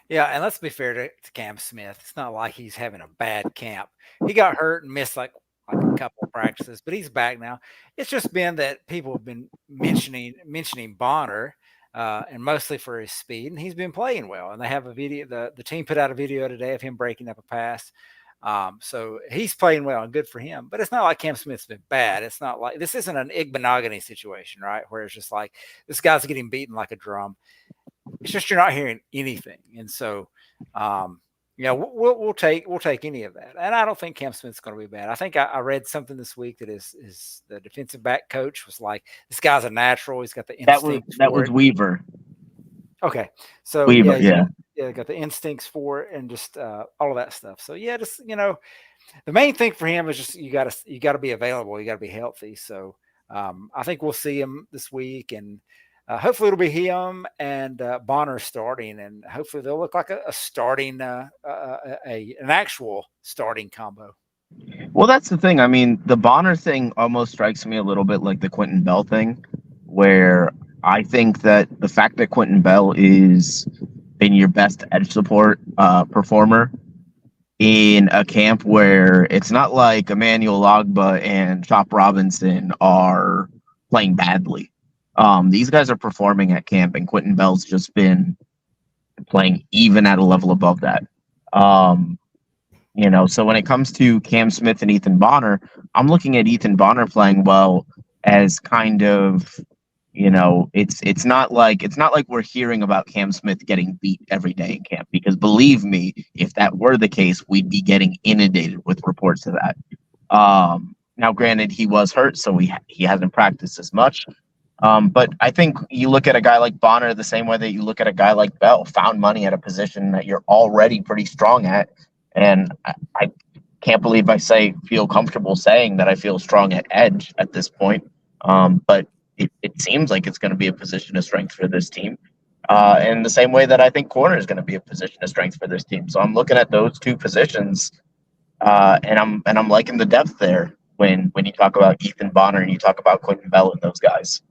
Yeah, and let's be fair to Cam Smith. It's not like he's having a bad camp. He got hurt and missed like a couple of practices, but he's back now. It's just been that people have been mentioning Bonner, and mostly for his speed, and he's been playing well. And they have a video. The team put out a video today of him breaking up a pass. So he's playing well and good for him. But it's not like Cam Smith's been bad. It's not like this isn't an Igbenogany situation, right? Where it's just like this guy's getting beaten like a drum. It's just you're not hearing anything, and so we'll take any of that. And I don't think Cam Smith's going to be bad. I think I read something this week that is the defensive back coach was like, this guy's a natural. He's got the instincts. That was Weaver. Okay, so Weaver, got the instincts for it, and just all of that stuff. So just the main thing for him is just you got to be available. You got to be healthy. So I think we'll see him this week, and hopefully it'll be him and Bonner starting, and hopefully they'll look like a starting, an actual starting combo. Well, that's the thing. I mean, the Bonner thing almost strikes me a little bit like the Quentin Bell thing, where I think that the fact that Quentin Bell is been your best edge support performer in a camp where it's not like Emmanuel Ogbah and Chop Robinson are playing badly. These guys are performing at camp, and Quentin Bell's just been playing even at a level above that. So when it comes to Cam Smith and Ethan Bonner, I'm looking at Ethan Bonner playing well as kind of, it's not like we're hearing about Cam Smith getting beat every day in camp, because believe me, if that were the case, we'd be getting inundated with reports of that. Now, granted, he was hurt, so he hasn't practiced as much. But I think you look at a guy like Bonner the same way that you look at a guy like Bell, found money at a position that you're already pretty strong at. And I can't believe I feel comfortable saying that I feel strong at edge at this point. But it seems like it's going to be a position of strength for this team. In the same way that I think corner is going to be a position of strength for this team. So I'm looking at those two positions, and I'm liking the depth there when you talk about Ethan Bonner and you talk about Quentin Bell and those guys.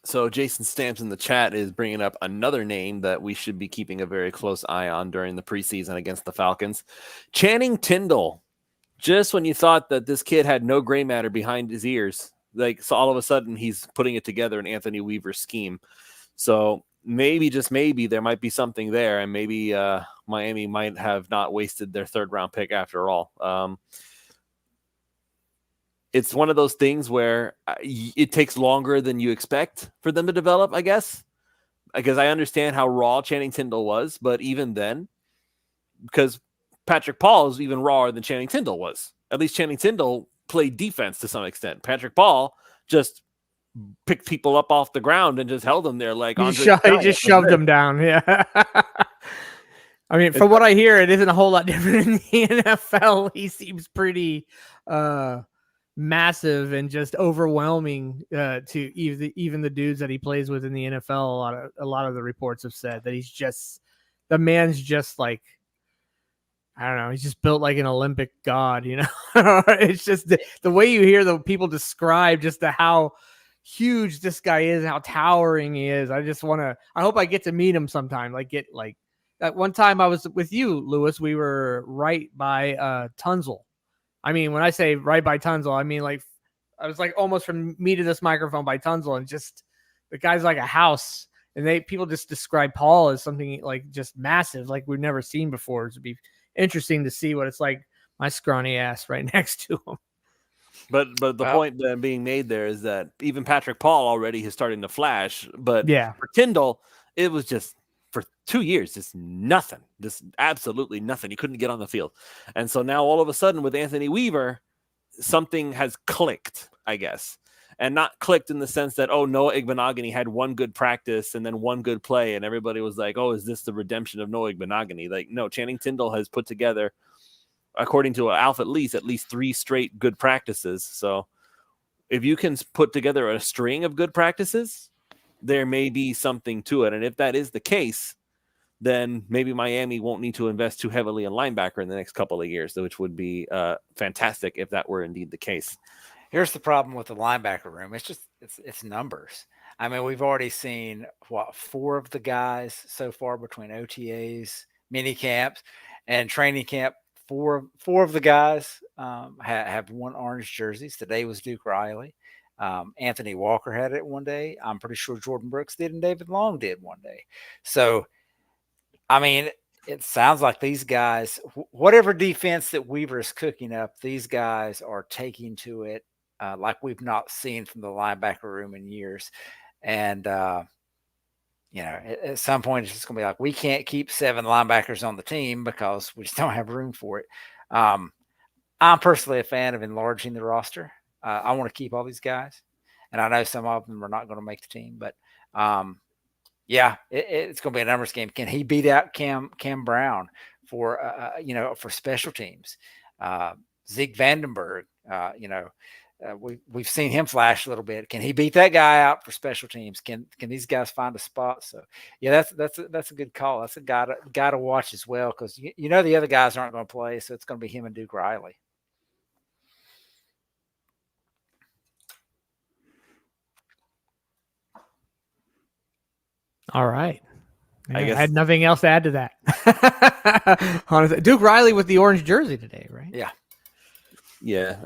So Jason Stamps in the chat is bringing up another name that we should be keeping a very close eye on during the preseason against the Falcons. Channing Tindall. Just when you thought that this kid had no gray matter behind his ears, so all of a sudden he's putting it together in Anthony Weaver's scheme. So maybe, just maybe, there might be something there, and maybe Miami might have not wasted their third-round pick after all. It's one of those things where it takes longer than you expect for them to develop, I guess, because I understand how raw Channing Tindall was, but even then, because Patrick Paul is even rawer than Channing Tindall was. At least Channing Tindall played defense to some extent. Patrick Paul just picked people up off the ground and just held them there like he just shoved them down. Yeah. I mean, from what I hear, it isn't a whole lot different in the NFL. He seems pretty massive and just overwhelming to even the dudes that he plays with in the NFL. A lot of the reports have said that the man's just like, I don't know, he's just built like an Olympic god, It's just the way you hear the people describe just how huge this guy is, how towering he is. I hope I get to meet him sometime. At one time I was with you, Lewis, we were right by Tunzel. I mean, when I say right by Tunzel, I mean I was like almost from me to this microphone by Tunzel, and just the guy's like a house. And people just describe Paul as something like just massive, like we've never seen before. It'd be interesting to see what it's like, my scrawny ass right next to him. But the point that being made there is that even Patrick Paul already is starting to flash. But for Tyndall, it was just for 2 years, just nothing, just absolutely nothing. He couldn't get on the field. And so now all of a sudden with Anthony Weaver, something has clicked, I guess. And not clicked in the sense that, Noah Igbenogany had one good practice and then one good play. And everybody was like, is this the redemption of Noah Igbenogany? Like, no, Channing Tyndall has put together, according to Alf, at least 3 straight good practices. So if you can put together a string of good practices, there may be something to it. And if that is the case, then maybe Miami won't need to invest too heavily in linebacker in the next couple of years, which would be fantastic if that were indeed the case. Here's the problem with the linebacker room. It's numbers. I mean, we've already seen 4 of the guys so far between OTAs, mini camps, and training camp. Four of the guys have worn orange jerseys. Today was Duke Riley. Anthony Walker had it one day. I'm pretty sure Jordan Brooks did, and David Long did one day. So, I mean, it sounds like these guys, whatever defense that Weaver is cooking up, these guys are taking to it like we've not seen from the linebacker room in years. And, at some point it's just going to be like, we can't keep 7 linebackers on the team because we just don't have room for it. I'm personally a fan of enlarging the roster. I want to keep all these guys. And I know some of them are not going to make the team, but it's going to be a numbers game. Can he beat out Cam Brown for special teams? Zeke Vandenberg, we've seen him flash a little bit. Can he beat that guy out for special teams? Can these guys find a spot? So that's a good call. That's a guy to watch as well, because the other guys aren't going to play, so it's going to be him and Duke Riley. All right. I had nothing else to add to that. Honestly, Duke Riley with the orange jersey today, right? Yeah. Yeah,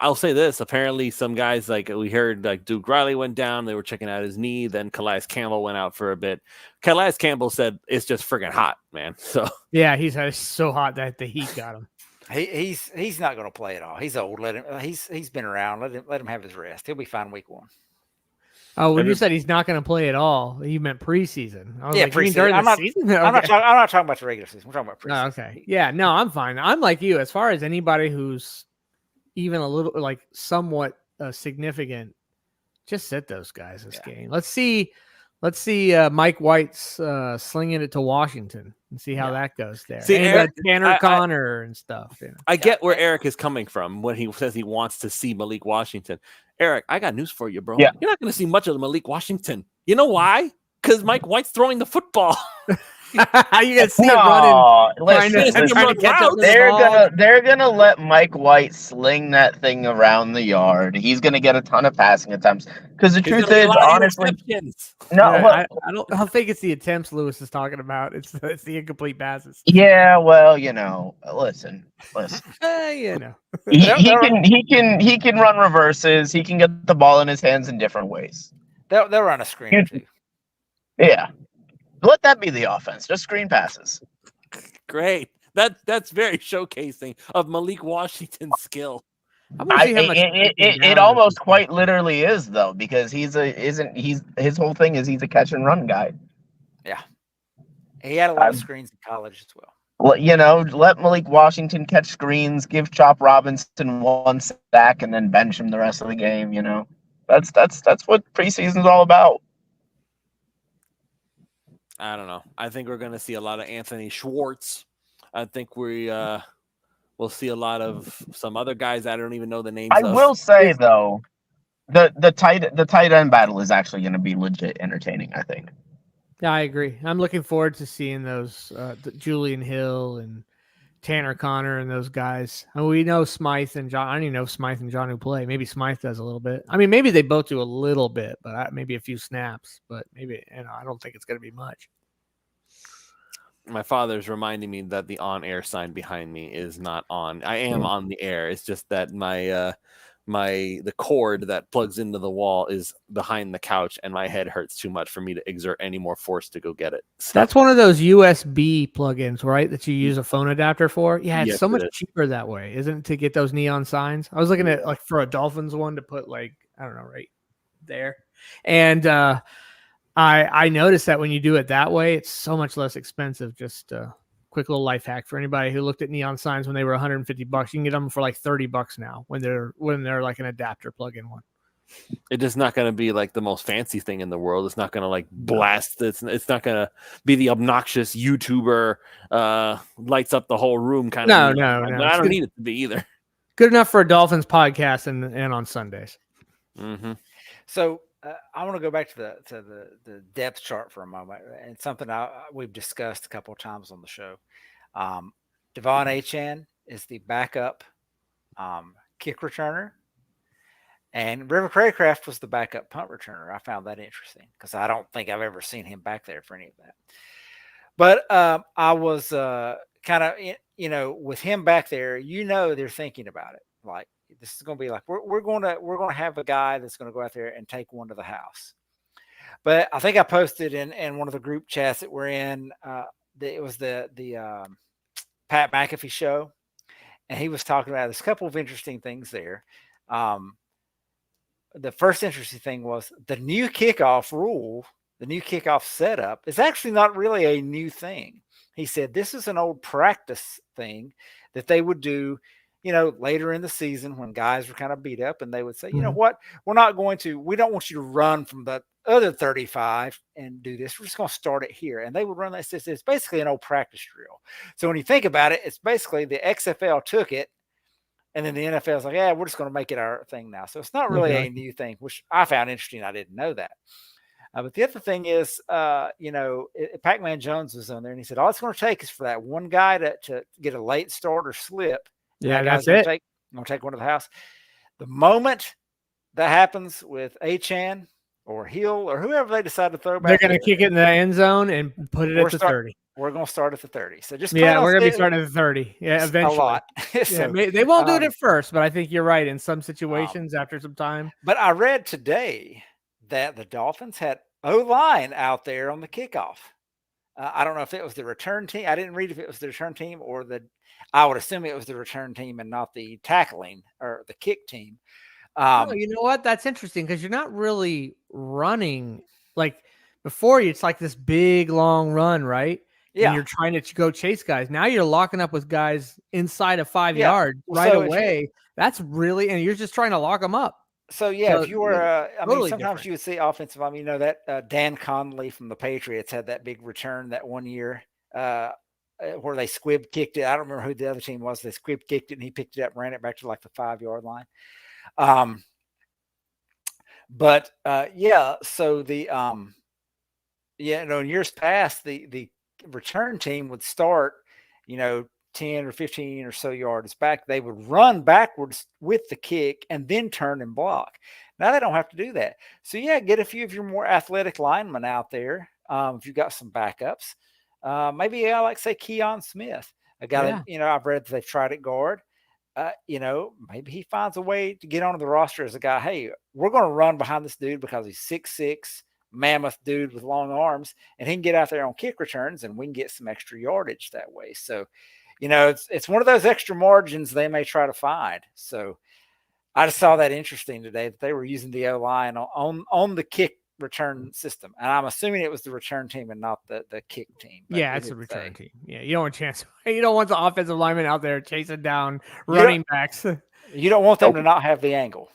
I'll say this. Apparently, some guys, like we heard, like Duke Riley went down. They were checking out his knee. Then Calais Campbell went out for a bit. Calais Campbell said it's just friggin' hot, man. So yeah, he's so hot that the heat got him. He's not going to play at all. He's old. Let him. He's been around. Let him have his rest. He'll be fine week 1. Oh, when you said he's not going to play at all, you meant preseason. I was like, preseason. During the season? Okay. I'm not talking about the regular season. We're talking about preseason. Oh, okay. Yeah, no, I'm fine. I'm like you. As far as anybody who's even a little, like, somewhat significant, just sit those guys this game. Let's see Mike White's slinging it to Washington and see how that goes there. See, and Eric, Tanner Connor and stuff. I get where Eric is coming from when he says he wants to see Malik Washington. Eric, I got news for you, bro. Yeah. You're not going to see much of Malik Washington. You know why? Because Mike White's throwing the football. How you gonna see him running? Listen, they're gonna let Mike White sling that thing around the yard. He's gonna get a ton of passing attempts. Because the truth is, honestly, I don't think it's the attempts Lewis is talking about. It's the incomplete passes. Yeah, well, listen. He can run reverses. He can get the ball in his hands in different ways. They'll run a screen or two. Yeah. Let that be the offense. Just screen passes. Great. That's very showcasing of Malik Washington's skill. It almost quite literally is, though, because his whole thing is he's a catch and run guy. Yeah. He had a lot of screens in college as well. Well, let Malik Washington catch screens, give Chop Robinson 1 sack, and then bench him the rest of the game. That's what preseason's all about. I don't know. I think we're going to see a lot of Anthony Schwartz. I think we'll see a lot of some other guys I don't even know the names of. I will say, though, the tight end battle is actually going to be legit entertaining, I think. Yeah, I agree. I'm looking forward to seeing those Julian Hill and Tanner Connor and those guys. And we know Smythe and John. I don't even know if Smythe and John who play. Maybe Smythe does a little bit. I mean, maybe they both do a little bit, but maybe a few snaps. But maybe, I don't think it's going to be much. My father's reminding me that the on-air sign behind me is not on. I am on the air. It's just that my the cord that plugs into the wall is behind the couch, and my head hurts too much for me to exert any more force to go get it. So, That's one of those USB plugins, right? That you use a phone adapter for. Yeah, it's Yes, so it much is. cheaper that way, isn't it? To get those neon signs. I was looking at like for a Dolphins one to put like, I don't know, right there. And I noticed that when you do it that way, it's so much less expensive. Just quick little life hack for anybody who looked at neon signs when they were $150. You can get them for like $30 now when they're like an adapter plug-in one. It's just not going to be like the most fancy thing in the world. It's not going to like blast. It's not going to be the obnoxious YouTuber lights up the whole room kind of. No. I don't need it to be either. Good enough for a Dolphins podcast and on Sundays. Mm-hmm. So I want to go back to the depth chart for a moment, and something we've discussed a couple of times on the show. Devon Achane is the backup kick returner, and River Craycraft was the backup punt returner. I found that interesting because I don't think I've ever seen him back there for any of that. But I was kind of, with him back there, they're thinking about it. Like, this is going to be like, we're going to have a guy that's going to go out there and take one to the house. But I think I posted in one of the group chats that we're in, it was the Pat McAfee show. And he was talking about there's a couple of interesting things there. The first interesting thing was the new kickoff rule, the new kickoff setup is actually not really a new thing. He said this is an old practice thing that they would do, later in the season when guys were kind of beat up, and they would say, you know what, we don't want you to run from the other 35 and do this. We're just going to start it here. And they would run that. It's basically an old practice drill. So when you think about it, it's basically the XFL took it, and then the NFL is like, yeah, we're just going to make it our thing now. So it's not really a new thing, which I found interesting. I didn't know that. But the other thing is, Pac-Man Jones was on there, and he said, all it's going to take is for that one guy to get a late start or slip. Yeah, that's it. Going to take one to the house. The moment that happens with Achane or Hill or whoever they decide to throw back, they're going to kick it in the end zone and put it at the 30. We're going to start at the 30. So just we're going to be starting at the 30. Yeah, eventually. A lot. So, they won't do it at first, but I think you're right. In some situations, after some time. But I read today that the Dolphins had O-line out there on the kickoff. I don't know if it was the return team. I didn't read if it was the return team or I would assume it was the return team and not the tackling or the kick team. You know what? That's interesting because you're not really running like before. It's like this big long run, right? Yeah. And you're trying to go chase guys. Now you're locking up with guys inside of 5 yards right away. That's really, and you're just trying to lock them up. So if you were, sometimes different. You would see offensive. That Dan Conley from the Patriots had that big return that one year where they squib kicked it. I don't remember who the other team was. They squib kicked it and he picked it up, and ran it back to like the 5 yard line. So in years past, the return team would start, 10 or 15 or so yards back. They would run backwards with the kick and then turn and block. Now they don't have to do that. So get a few of your more athletic linemen out there. If you've got some backups, maybe I like say Keon Smith, a guy that, I've read that they've tried at guard. Maybe he finds a way to get onto the roster as a guy. Hey, we're going to run behind this dude because he's 6'6", mammoth dude with long arms, and he can get out there on kick returns, and we can get some extra yardage that way. So, it's one of those extra margins they may try to find. So, I just saw that interesting today that they were using the O-line on the kick return system, and I'm assuming it was the return team and not the kick team. Yeah, it's the return team. Yeah, you don't want a chance. You don't want the offensive lineman out there chasing down running backs. You don't want them to not have the angle.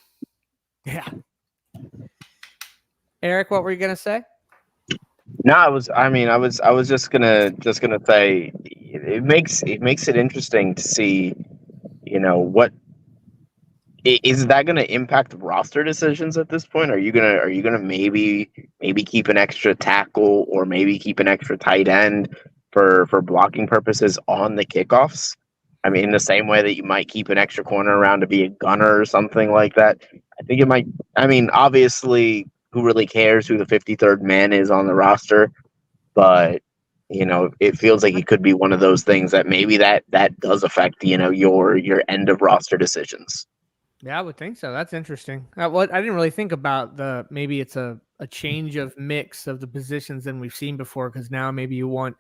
Yeah. Eric, what were you gonna say? No, I was just gonna say it makes it interesting to see, what is that going to impact roster decisions at this point? Are you gonna maybe keep an extra tackle or maybe keep an extra tight end for blocking purposes on the kickoffs? I mean, in the same way that you might keep an extra corner around to be a gunner or something like that. I think it might. I mean, obviously, who really cares who the 53rd man is on the roster? But it feels like it could be one of those things that maybe that does affect your end of roster decisions. Yeah, I would think so. That's interesting. What I didn't really think about maybe it's a change of mix of the positions than we've seen before, because now maybe you want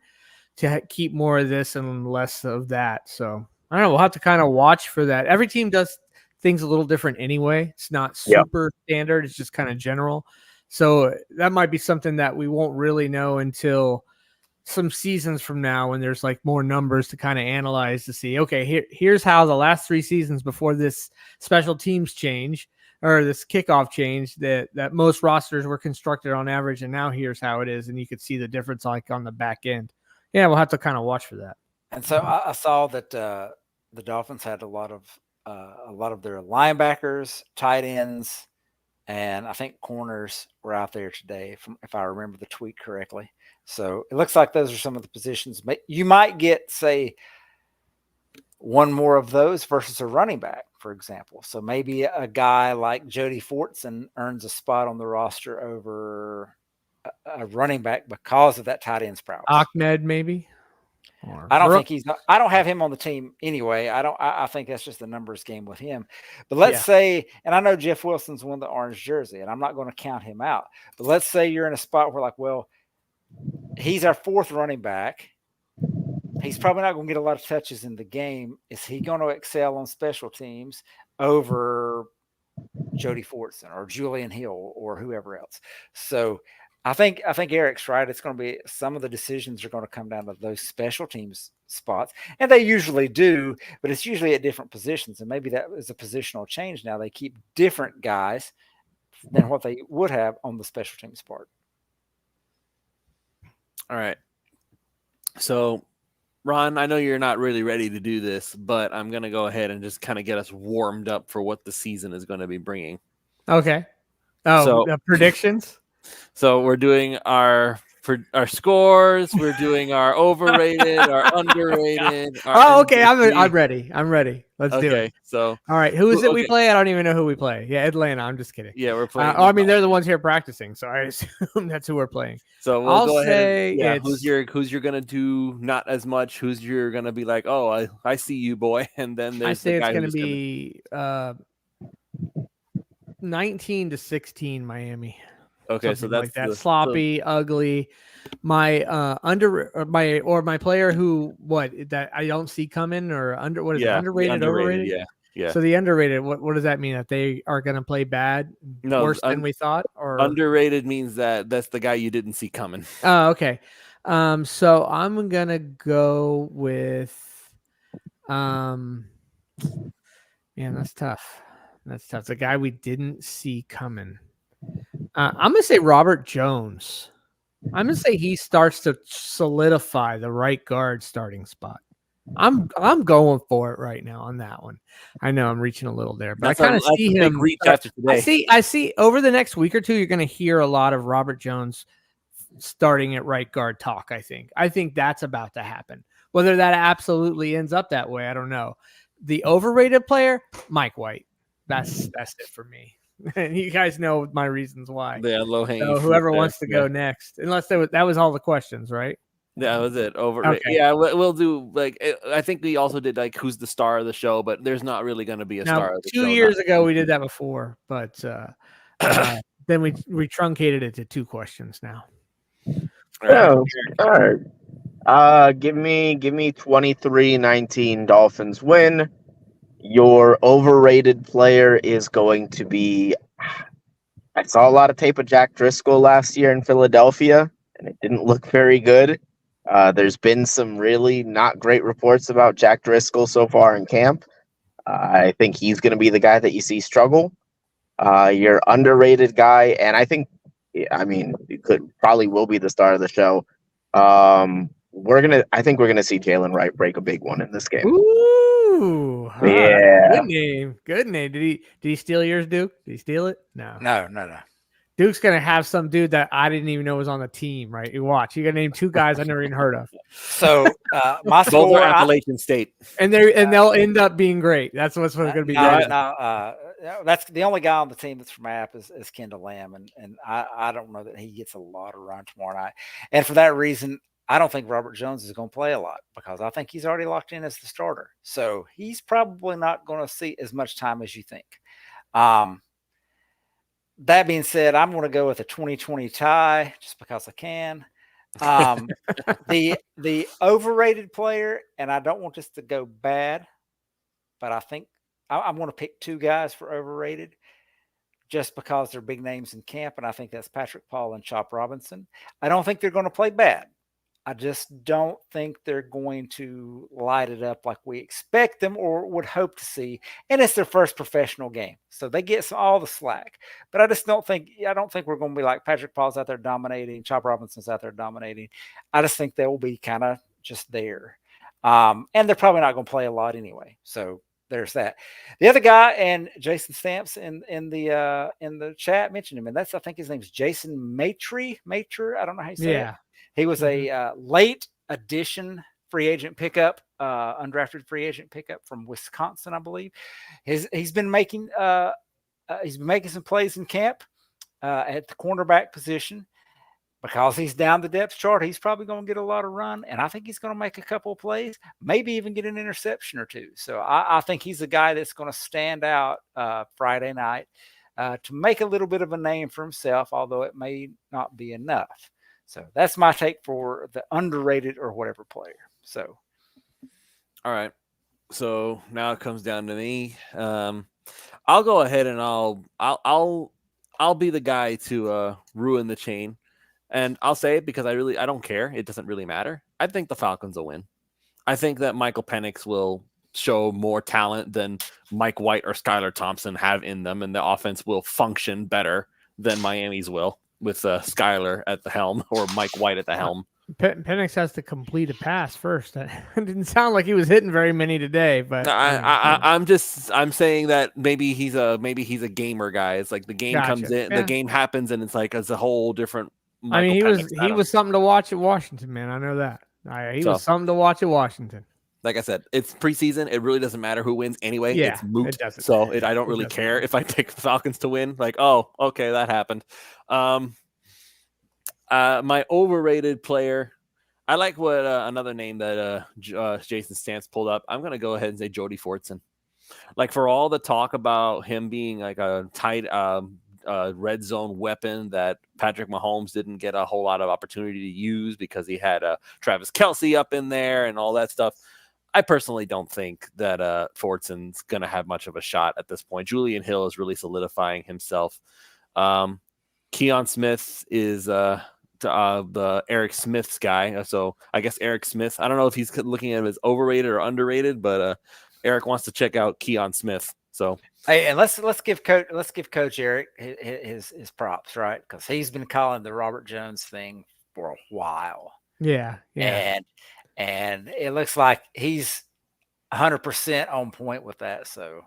to keep more of this and less of that. So I don't know. We'll have to kind of watch for that. Every team does things a little different anyway. It's not Yep. super standard. It's just kind of general. So that might be something that we won't really know until some seasons from now, when there's like more numbers to kind of analyze to see, okay, here's how the last 3 seasons before this special teams change or this kickoff change that most rosters were constructed on average. And now here's how it is. And you could see the difference like on the back end. Yeah, we'll have to kind of watch for that. And so I saw that the Dolphins had a lot of their linebackers, tight ends, and I think corners were out there today, if I remember the tweet correctly. So it looks like those are some of the positions. You might get, say, one more of those versus a running back, for example. So maybe a guy like Jody Fortson earns a spot on the roster over a running back because of that tight end prowess. Ahmed, maybe. I don't have him on the team anyway. I think that's just a numbers game with him. But let's say, and I know Jeff Wilson's won the orange jersey, and I'm not going to count him out. But let's say you're in a spot where, like, well, he's our 4th running back. He's probably not going to get a lot of touches in the game. Is he going to excel on special teams over Jody Fortson or Julian Hill or whoever else? So I think Eric's right. It's going to be, some of the decisions are going to come down to those special teams spots, and they usually do, but it's usually at different positions. And maybe that is a positional change. Now they keep different guys than what they would have on the special teams part. All right. So, Ron, I know you're not really ready to do this, but I'm going to go ahead and just kind of get us warmed up for what the season is going to be bringing. Okay. Oh, so, predictions? So we're doing our scores. We're doing our overrated, our underrated. Okay. I'm ready. Let's do it. So, all right. Who is it we play? I don't even know who we play. Yeah, Atlanta. I'm just kidding. Yeah, we're playing. I mean, they're the ones here practicing, so I assume that's who we're playing. So we'll go ahead. Yeah, who's you're gonna do not as much? Who's you're gonna be like, oh, I see you, boy. And then there's I say the guy it's gonna be 19-16 Miami. Okay, Something so that's like that. Sloppy, ugly. My my player who that I don't see coming, or what is it? Underrated, overrated? Yeah. So the underrated, what does that mean? That they are going to play bad, worse than we thought? Or underrated means that's the guy you didn't see coming. Oh, okay. So I'm gonna go with man, that's tough. It's a guy we didn't see coming. I'm going to say Robert Jones. I'm going to say he starts to solidify the right guard starting spot. I'm going for it right now on that one. I know I'm reaching a little there, but I kind of see him reach after today. I see over the next week or two, you're going to hear a lot of Robert Jones starting at right guard talk. I think that's about to happen. Whether that absolutely ends up that way, I don't know. The overrated player, Mike White. That's it for me. And you guys know my reasons why. Yeah, low hanging. So whoever wants to go next, unless that was all the questions, right? Yeah, that was it. Okay. Yeah, we'll do I think we also did who's the star of the show, but there's not really going to be a star of the show. 2 years ago we did that before, but then we truncated it to 2 questions now. Oh, all right. Give me 23-19 Dolphins win. Your overrated player is going to be, I saw a lot of tape of Jack Driscoll last year in Philadelphia, and it didn't look very good. There's been some really not great reports about Jack Driscoll so far in camp. I think he's going to be the guy that you see struggle. Your underrated guy, and I think he probably will be the star of the show. I think we're gonna see Jaylen Wright break a big one in this game. Ooh, yeah, good name. Did he steal yours, Duke? Did he steal it? No. Duke's gonna have some dude that I didn't even know was on the team, right? You watch. You're gonna name 2 guys I never even heard of. So my score, Appalachian State, and they'll end up being great. That's what's going to be great. That's the only guy on the team that's from App is Kendall Lamb, and I don't know that he gets a lot of run tomorrow night. And for that reason, I don't think Robert Jones is going to play a lot because I think he's already locked in as the starter. So he's probably not going to see as much time as you think. That being said, I'm going to go with a 2020 tie just because I can. The overrated player, and I don't want this to go bad, but I think I'm going to pick two guys for overrated just because they're big names in camp, and I think that's Patrick Paul and Chop Robinson. I don't think they're going to play bad. I just don't think they're going to light it up like we expect them or would hope to see. And it's their first professional game, so they get all the slack. But I don't think we're going to be like Patrick Paul's out there dominating, Chop Robinson's out there dominating. I just think they will be kind of just there, and they're probably not going to play a lot anyway. So there's that. The other guy, and Jason Stamps in the chat mentioned him, and I think his name's Jason Maitre. I don't know how you say it. He was a late addition free agent pickup, undrafted free agent pickup from Wisconsin, I believe. He's been making some plays in camp at the cornerback position. Because he's down the depth chart, he's probably going to get a lot of run, and I think he's going to make a couple of plays, maybe even get an interception or two. So I think he's a guy that's going to stand out Friday night to make a little bit of a name for himself, although it may not be enough. So that's my take for the underrated or whatever player. So, all right. So now it comes down to me. I'll go ahead and I'll be the guy to ruin the chain. And I'll say it because I don't care. It doesn't really matter. I think the Falcons will win. I think that Michael Penix will show more talent than Mike White or Skylar Thompson have in them, and the offense will function better than Miami's will with Skylar at the helm or Mike White at the helm. Penix has to complete a pass first. It didn't sound like he was hitting very many today, but I'm saying that maybe he's a gamer guy. It's like the game comes in, the game happens, and it's like it's a whole different. Michael he was something to watch at Washington, man. I know that. He was something to watch at Washington. Like I said, it's preseason. It really doesn't matter who wins anyway. Yeah, it's moot. It doesn't. So I don't really care if I pick the Falcons to win. Like, oh, okay, that happened. My overrated player. I like what another name that Jason Stantz pulled up. I'm gonna go ahead and say Jody Fortson. Like for all the talk about him being like a tight red zone weapon that Patrick Mahomes didn't get a whole lot of opportunity to use because he had Travis Kelce up in there and all that stuff. I personally don't think that Fortson's going to have much of a shot at this point. Julian Hill is really solidifying himself. Keon Smith is the Eric Smith's guy. So I guess Eric Smith, I don't know if he's looking at him as overrated or underrated, but Eric wants to check out Keon Smith. So, hey, and let's give Coach Eric his props, right? Because he's been calling the Robert Jones thing for a while. Yeah. And it looks like he's 100% on point with that. So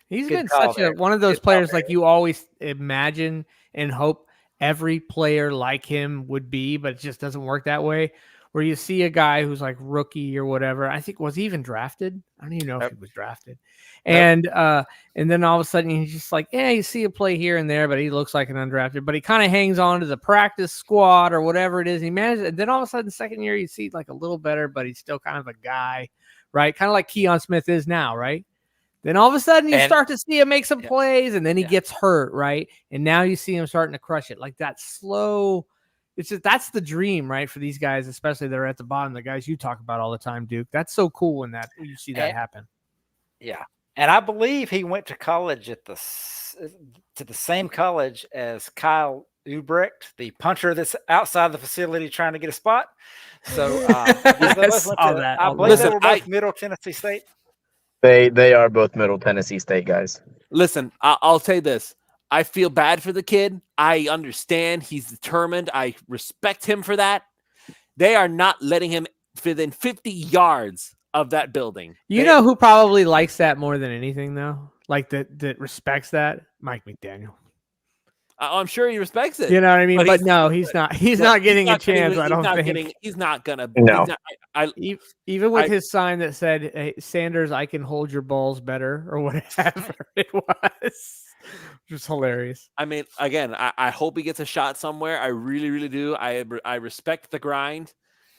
he's been such one of those players like you always imagine and hope every player like him would be, but it just doesn't work that way. Where you see a guy who's like rookie or whatever. I think was he even drafted? I don't even know if he was drafted. And then all of a sudden he's just like, yeah, you see a play here and there, but he looks like an undrafted. But he kind of hangs on to the practice squad or whatever it is. He manages. And then all of a sudden, second year, you see like a little better, but he's still kind of a guy, right? Kind of like Keon Smith is now, right? Then all of a sudden you start to see him make some plays, and then he gets hurt, right? And now you see him starting to crush it, like that slow. It's just that's the dream, right, for these guys, especially that are at the bottom. The guys you talk about all the time, Duke. That's so cool when you see that happen. Yeah, and I believe he went to college to the same college as Kyle Ubrecht, the punter that's outside the facility trying to get a spot. So I believe they were both Middle Tennessee State. They are both Middle Tennessee State guys. Listen, I'll say this. I feel bad for the kid. I understand he's determined. I respect him for that. They are not letting him within 50 yards of that building. You know who probably likes that more than anything, though? Like that respects that? Mike McDaniel. I'm sure he respects it. You know what I mean? But no, he's not. He's not getting a chance. I don't think he's not gonna. No. Even with his sign that said, hey, "Sanders, I can hold your balls better," or whatever it was. Just hilarious. I mean, again, I hope he gets a shot somewhere. I really, really do. I respect the grind.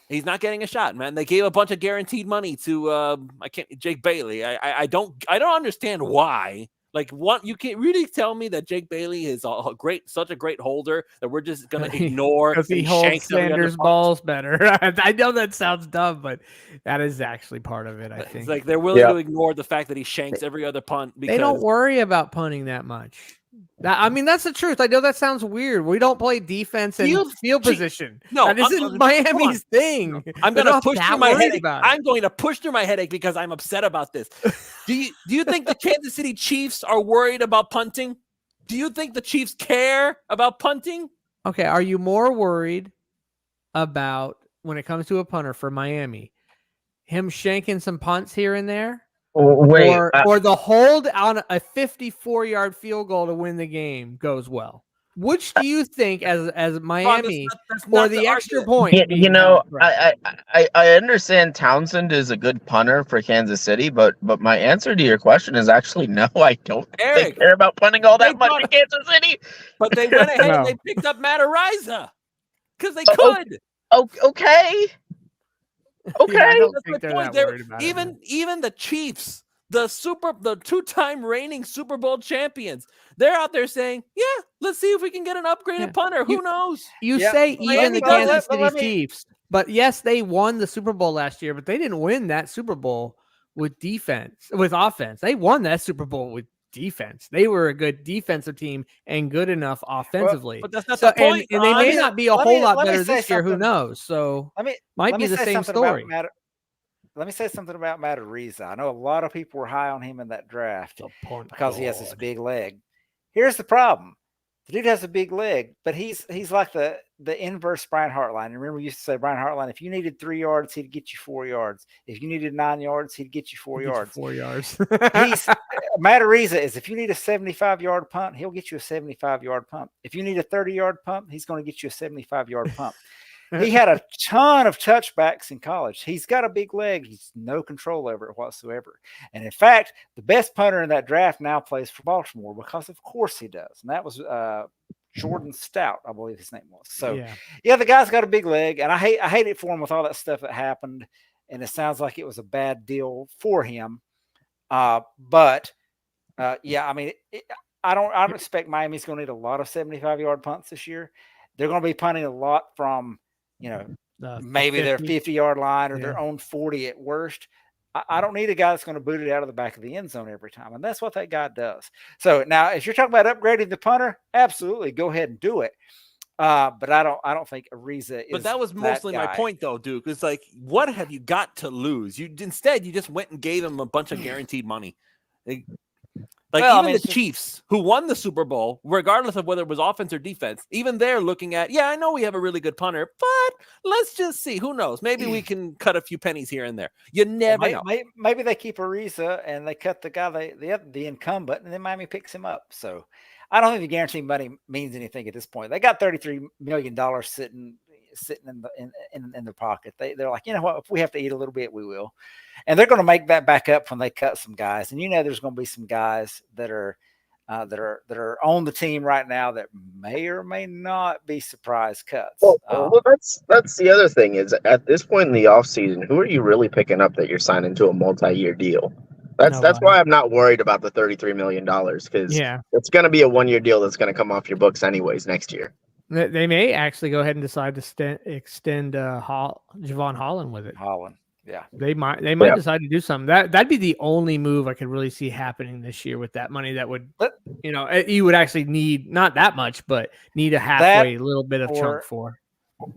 He's not getting a shot, man. They gave a bunch of guaranteed money to Jake Bailey. I don't understand why. Like, what you can't really tell me that Jake Bailey is such a great holder that we're just gonna ignore because he and holds shanks every other Sanders' punt? balls better. I know that sounds dumb, but that is actually part of it. I It's think like they're willing to ignore the fact that he shanks every other punt because they don't worry about punting that much. I mean, that's the truth. I know that sounds weird. We don't play defense and field position. No, this is Miami's thing. I'm They're going to not push that through my worried headache. about it. I'm going to push through my headache because I'm upset about this. Do you think the Kansas City Chiefs are worried about punting? Do you think the Chiefs care about punting? Okay, are you more worried about when it comes to a punter for Miami, him shanking some punts here and there? Wait, or the hold on a 54-yard field goal to win the game goes well. Which do you think, as Miami, that's or not the the extra argument. point? you know, I understand Townsend is a good punter for Kansas City, but my answer to your question is actually no. I don't think they Eric, care about punting all they that much in Kansas City. But they went ahead and No. they picked up Matt Ariza because they could. Okay. Okay. Yeah, I don't That's think my they're point. that worried about it. Even the Chiefs, the two-time reigning Super Bowl champions, they're out there saying, "Yeah, let's see if we can get an upgraded punter." Who knows? You Yeah, say even the Kansas City let me- Chiefs, but yes, they won the Super Bowl last year, but they didn't win that Super Bowl with offense. They won that Super Bowl with defense. They were a good defensive team and good enough offensively. But that's not the point. And they may not be a whole lot better this year. Who something. knows? So Let be me the say same something story. Let me say something about Matt Ariza. I know a lot of people were high on him in that draft because he has this big leg. Here's the problem. The dude has a big leg, but he's like the inverse Brian Hartline. Remember, we used to say Brian Hartline, if you needed 3 yards, he'd get you 4 yards. If you needed 9 yards, he'd get you 4 yards. 4 yards. Matt Ariza is, if you need a 75-yard punt, he'll get you a 75-yard punt. If you need a 30-yard punt, he's going to get you a 75-yard punt. He had a ton of touchbacks in college. He's got a big leg. He's no control over it whatsoever. And in fact, the best punter in that draft now plays for Baltimore because of course he does. And that was Jordan Stout, I believe his name was. So yeah, the guy's got a big leg, and I hate it for him with all that stuff that happened. And it sounds like it was a bad deal for him. But I mean, I don't expect Miami's going to need a lot of 75-yard punts this year. They're going to be punting a lot from, maybe their 50-yard line or their own 40 at worst. I don't need a guy that's going to boot it out of the back of the end zone every time. And that's what that guy does. So now if you're talking about upgrading the punter, absolutely go ahead and do it. But I don't think Ariza is. But that was mostly my point, though, Duke. It's like, what have you got to lose? Instead, you just went and gave him a bunch of guaranteed money. The Chiefs, who won the Super Bowl, regardless of whether it was offense or defense, even they're looking at, I know we have a really good punter, but let's just see. Who knows? Maybe we can cut a few pennies here and there. You never know. Maybe they keep Ariza and they cut the guy, the incumbent, and then Miami picks him up. So I don't think the guaranteed money means anything at this point. They got $33 million sitting in their pocket. They're like, you know what? If we have to eat a little bit, we will. And they're going to make that back up when they cut some guys. And there's going to be some guys that are on the team right now that may or may not be surprise cuts. Well, that's the other thing is at this point in the offseason, who are you really picking up that you're signing to a multi-year deal? That's why I'm not worried about the $33 million because it's going to be a 1-year deal that's going to come off your books anyways next year. They may actually go ahead and decide to extend Javon Holland with it. Yeah, they might decide to do something. That'd be the only move I could really see happening this year with that money. That would, you would actually need not that much, but need a little bit of chunk for.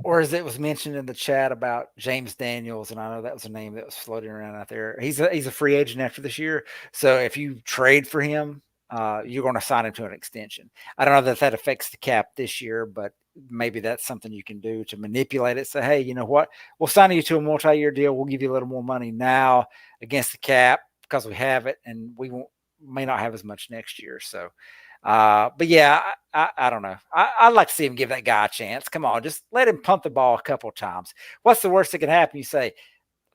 Or as it was mentioned in the chat about James Daniels, and I know that was a name that was floating around out there. He's a free agent after this year, so if you trade for him, you're going to sign him to an extension. I don't know that affects the cap this year, but maybe that's something you can do to manipulate it. Say, hey, you know what? We'll sign you to a multi-year deal. We'll give you a little more money now against the cap because we have it, and we may not have as much next year. So, but yeah, I don't know. I'd like to see him give that guy a chance. Come on, just let him punt the ball a couple of times. What's the worst that can happen? You say,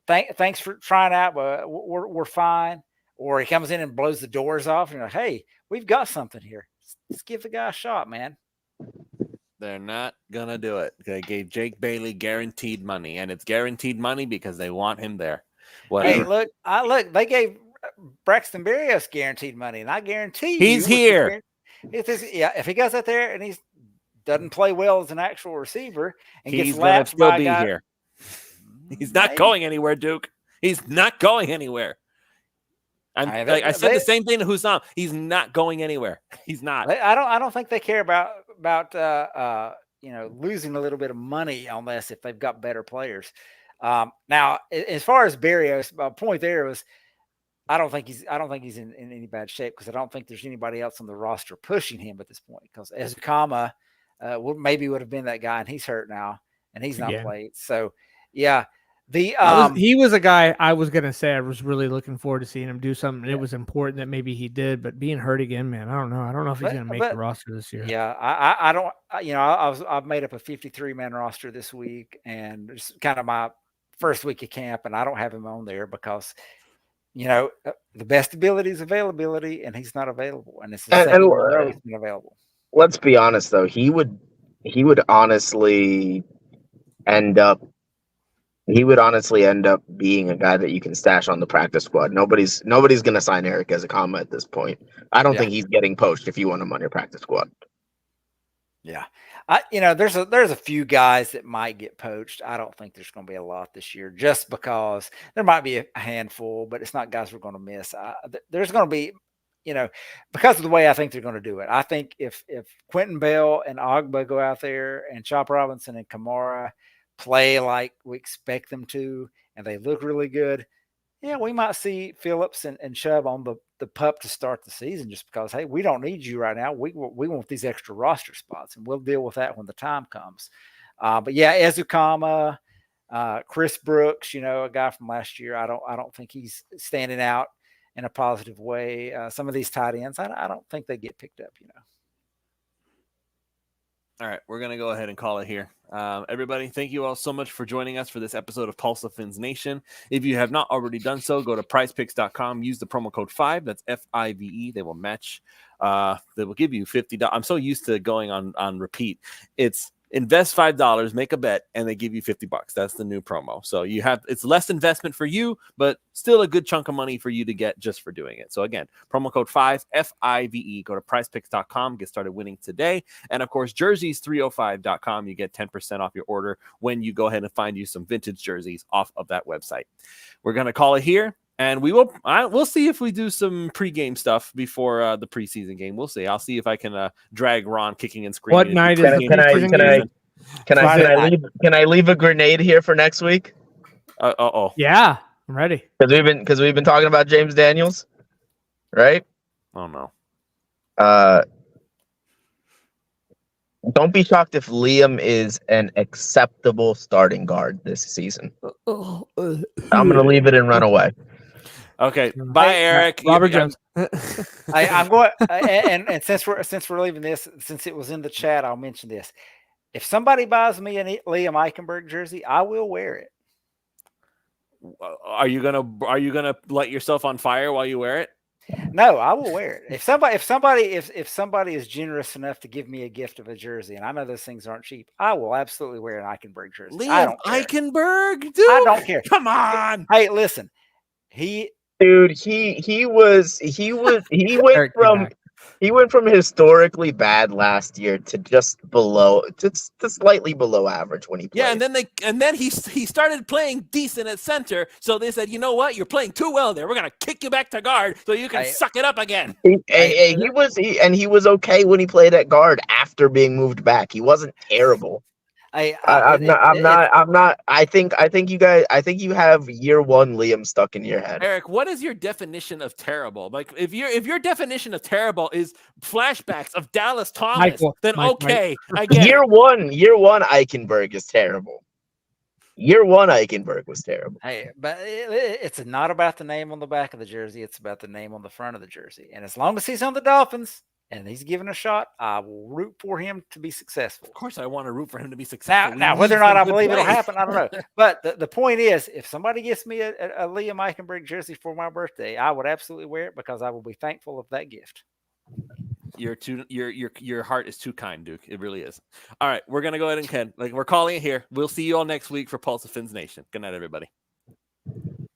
thanks for trying out, but we're fine. Or he comes in and blows the doors off, and you're like, hey, we've got something here. Let's give the guy a shot, man. They're not going to do it. They gave Jake Bailey guaranteed money, and it's guaranteed money because they want him there. Whatever. Hey, look, they gave Braxton Berrios guaranteed money, and I guarantee He's here. If he goes out there and he doesn't play well as an actual receiver and He's gets going to lapsed still by a be guy, here. He's not going anywhere, Duke. He's not going anywhere. I said the same thing to Hussam. He's not going anywhere. He's not. I don't think they care about losing a little bit of money on this if they've got better players. Now, as far as Berrios, my point there was, I don't think he's in any bad shape because I don't think there's anybody else on the roster pushing him at this point. Because Ezukama maybe would have been that guy, and he's hurt now, and he's not played. So, yeah. He was a guy I was gonna say I was really looking forward to seeing him do something. It was important that maybe he did, but being hurt again, man, I don't know. I don't know if he's gonna make the roster this year. Yeah, I don't. I've made up a 53-man roster this week, and it's kind of my first week of camp, and I don't have him on there because the best ability is availability, and he's not available, and it's the second year he's been available. Let's be honest, though, he would honestly end up. He would honestly end up being a guy that you can stash on the practice squad. Nobody's going to sign Eric Ezukama at this point. I don't think he's getting poached if you want him on your practice squad. Yeah. There's a few guys that might get poached. I don't think there's going to be a lot this year just because there might be a handful, but it's not guys we're going to miss. There's going to be, because of the way I think they're going to do it. I think if Quentin Bell and Ogba go out there and Chop Robinson and Kamara play like we expect them to, and they look really good, we might see Phillips and Chubb on the pup to start the season just because, hey, we don't need you right now. We want these extra roster spots, and we'll deal with that when the time comes. But Ezukama, Chris Brooks, a guy from last year, I don't think he's standing out in a positive way. Some of these tight ends, I don't think they get picked up, All right, we're going to go ahead and call it here. Everybody, thank you all so much for joining us for this episode of Pulse of Fins Nation. If you have not already done so, go to prizepicks.com, use the promo code 5, that's FIVE. They will match, they will give you $50. I'm so used to going on repeat. It's invest $5, make a bet, and they give you $50. That's the new promo. So it's less investment for you, but still a good chunk of money for you to get just for doing it. So again, promo code 5, FIVE. Go to prizepicks.com, get started winning today. And of course, jerseys305.com. You get 10% off your order when you go ahead and find you some vintage jerseys off of that website. We're going to call it here. And we'll see if we do some pregame stuff before the preseason game. We'll see. I'll see if I can drag Ron kicking and screaming. What night is it? Can I leave a grenade here for next week? Yeah, I'm ready. Because we've been talking about James Daniels, right? Oh no. Don't be shocked if Liam is an acceptable starting guard this season. I'm going to leave it and run away. Okay, bye, Eric. Robert Jones. I'm going, and since we're leaving this, since it was in the chat, I'll mention this. If somebody buys me a Liam Eichenberg jersey, I will wear it. Are you gonna light yourself on fire while you wear it? No, I will wear it. If somebody is generous enough to give me a gift of a jersey, and I know those things aren't cheap, I will absolutely wear an Eichenberg jersey. Liam Eichenberg, dude. I don't care. Come on. Hey, listen, he went from historically bad last year to just slightly below average when he played. Yeah, and then he started playing decent at center. So they said, you know what, you're playing too well there. We're gonna kick you back to guard so you can suck it up again. He was okay when he played at guard after being moved back. He wasn't terrible. I think you have year one Liam stuck in your head. Eric, what is your definition of terrible? Like if your definition of terrible is flashbacks of Dallas Thomas, then okay. I get year one Eichenberg is terrible. Year one Eichenberg was terrible. Hey, but it's not about the name on the back of the jersey, it's about the name on the front of the jersey. And as long as he's on the Dolphins and he's given a shot, I will root for him to be successful. Of course I want to root for him to be successful. Now whether or not I believe it'll happen, I don't know. But the point is, if somebody gets me a Liam Eichenberg jersey for my birthday, I would absolutely wear it because I will be thankful of that gift. Your heart is too kind, Duke. It really is. All right, we're gonna go ahead and we're calling it here. We'll see you all next week for Pulse of Fins Nation. Good night, everybody.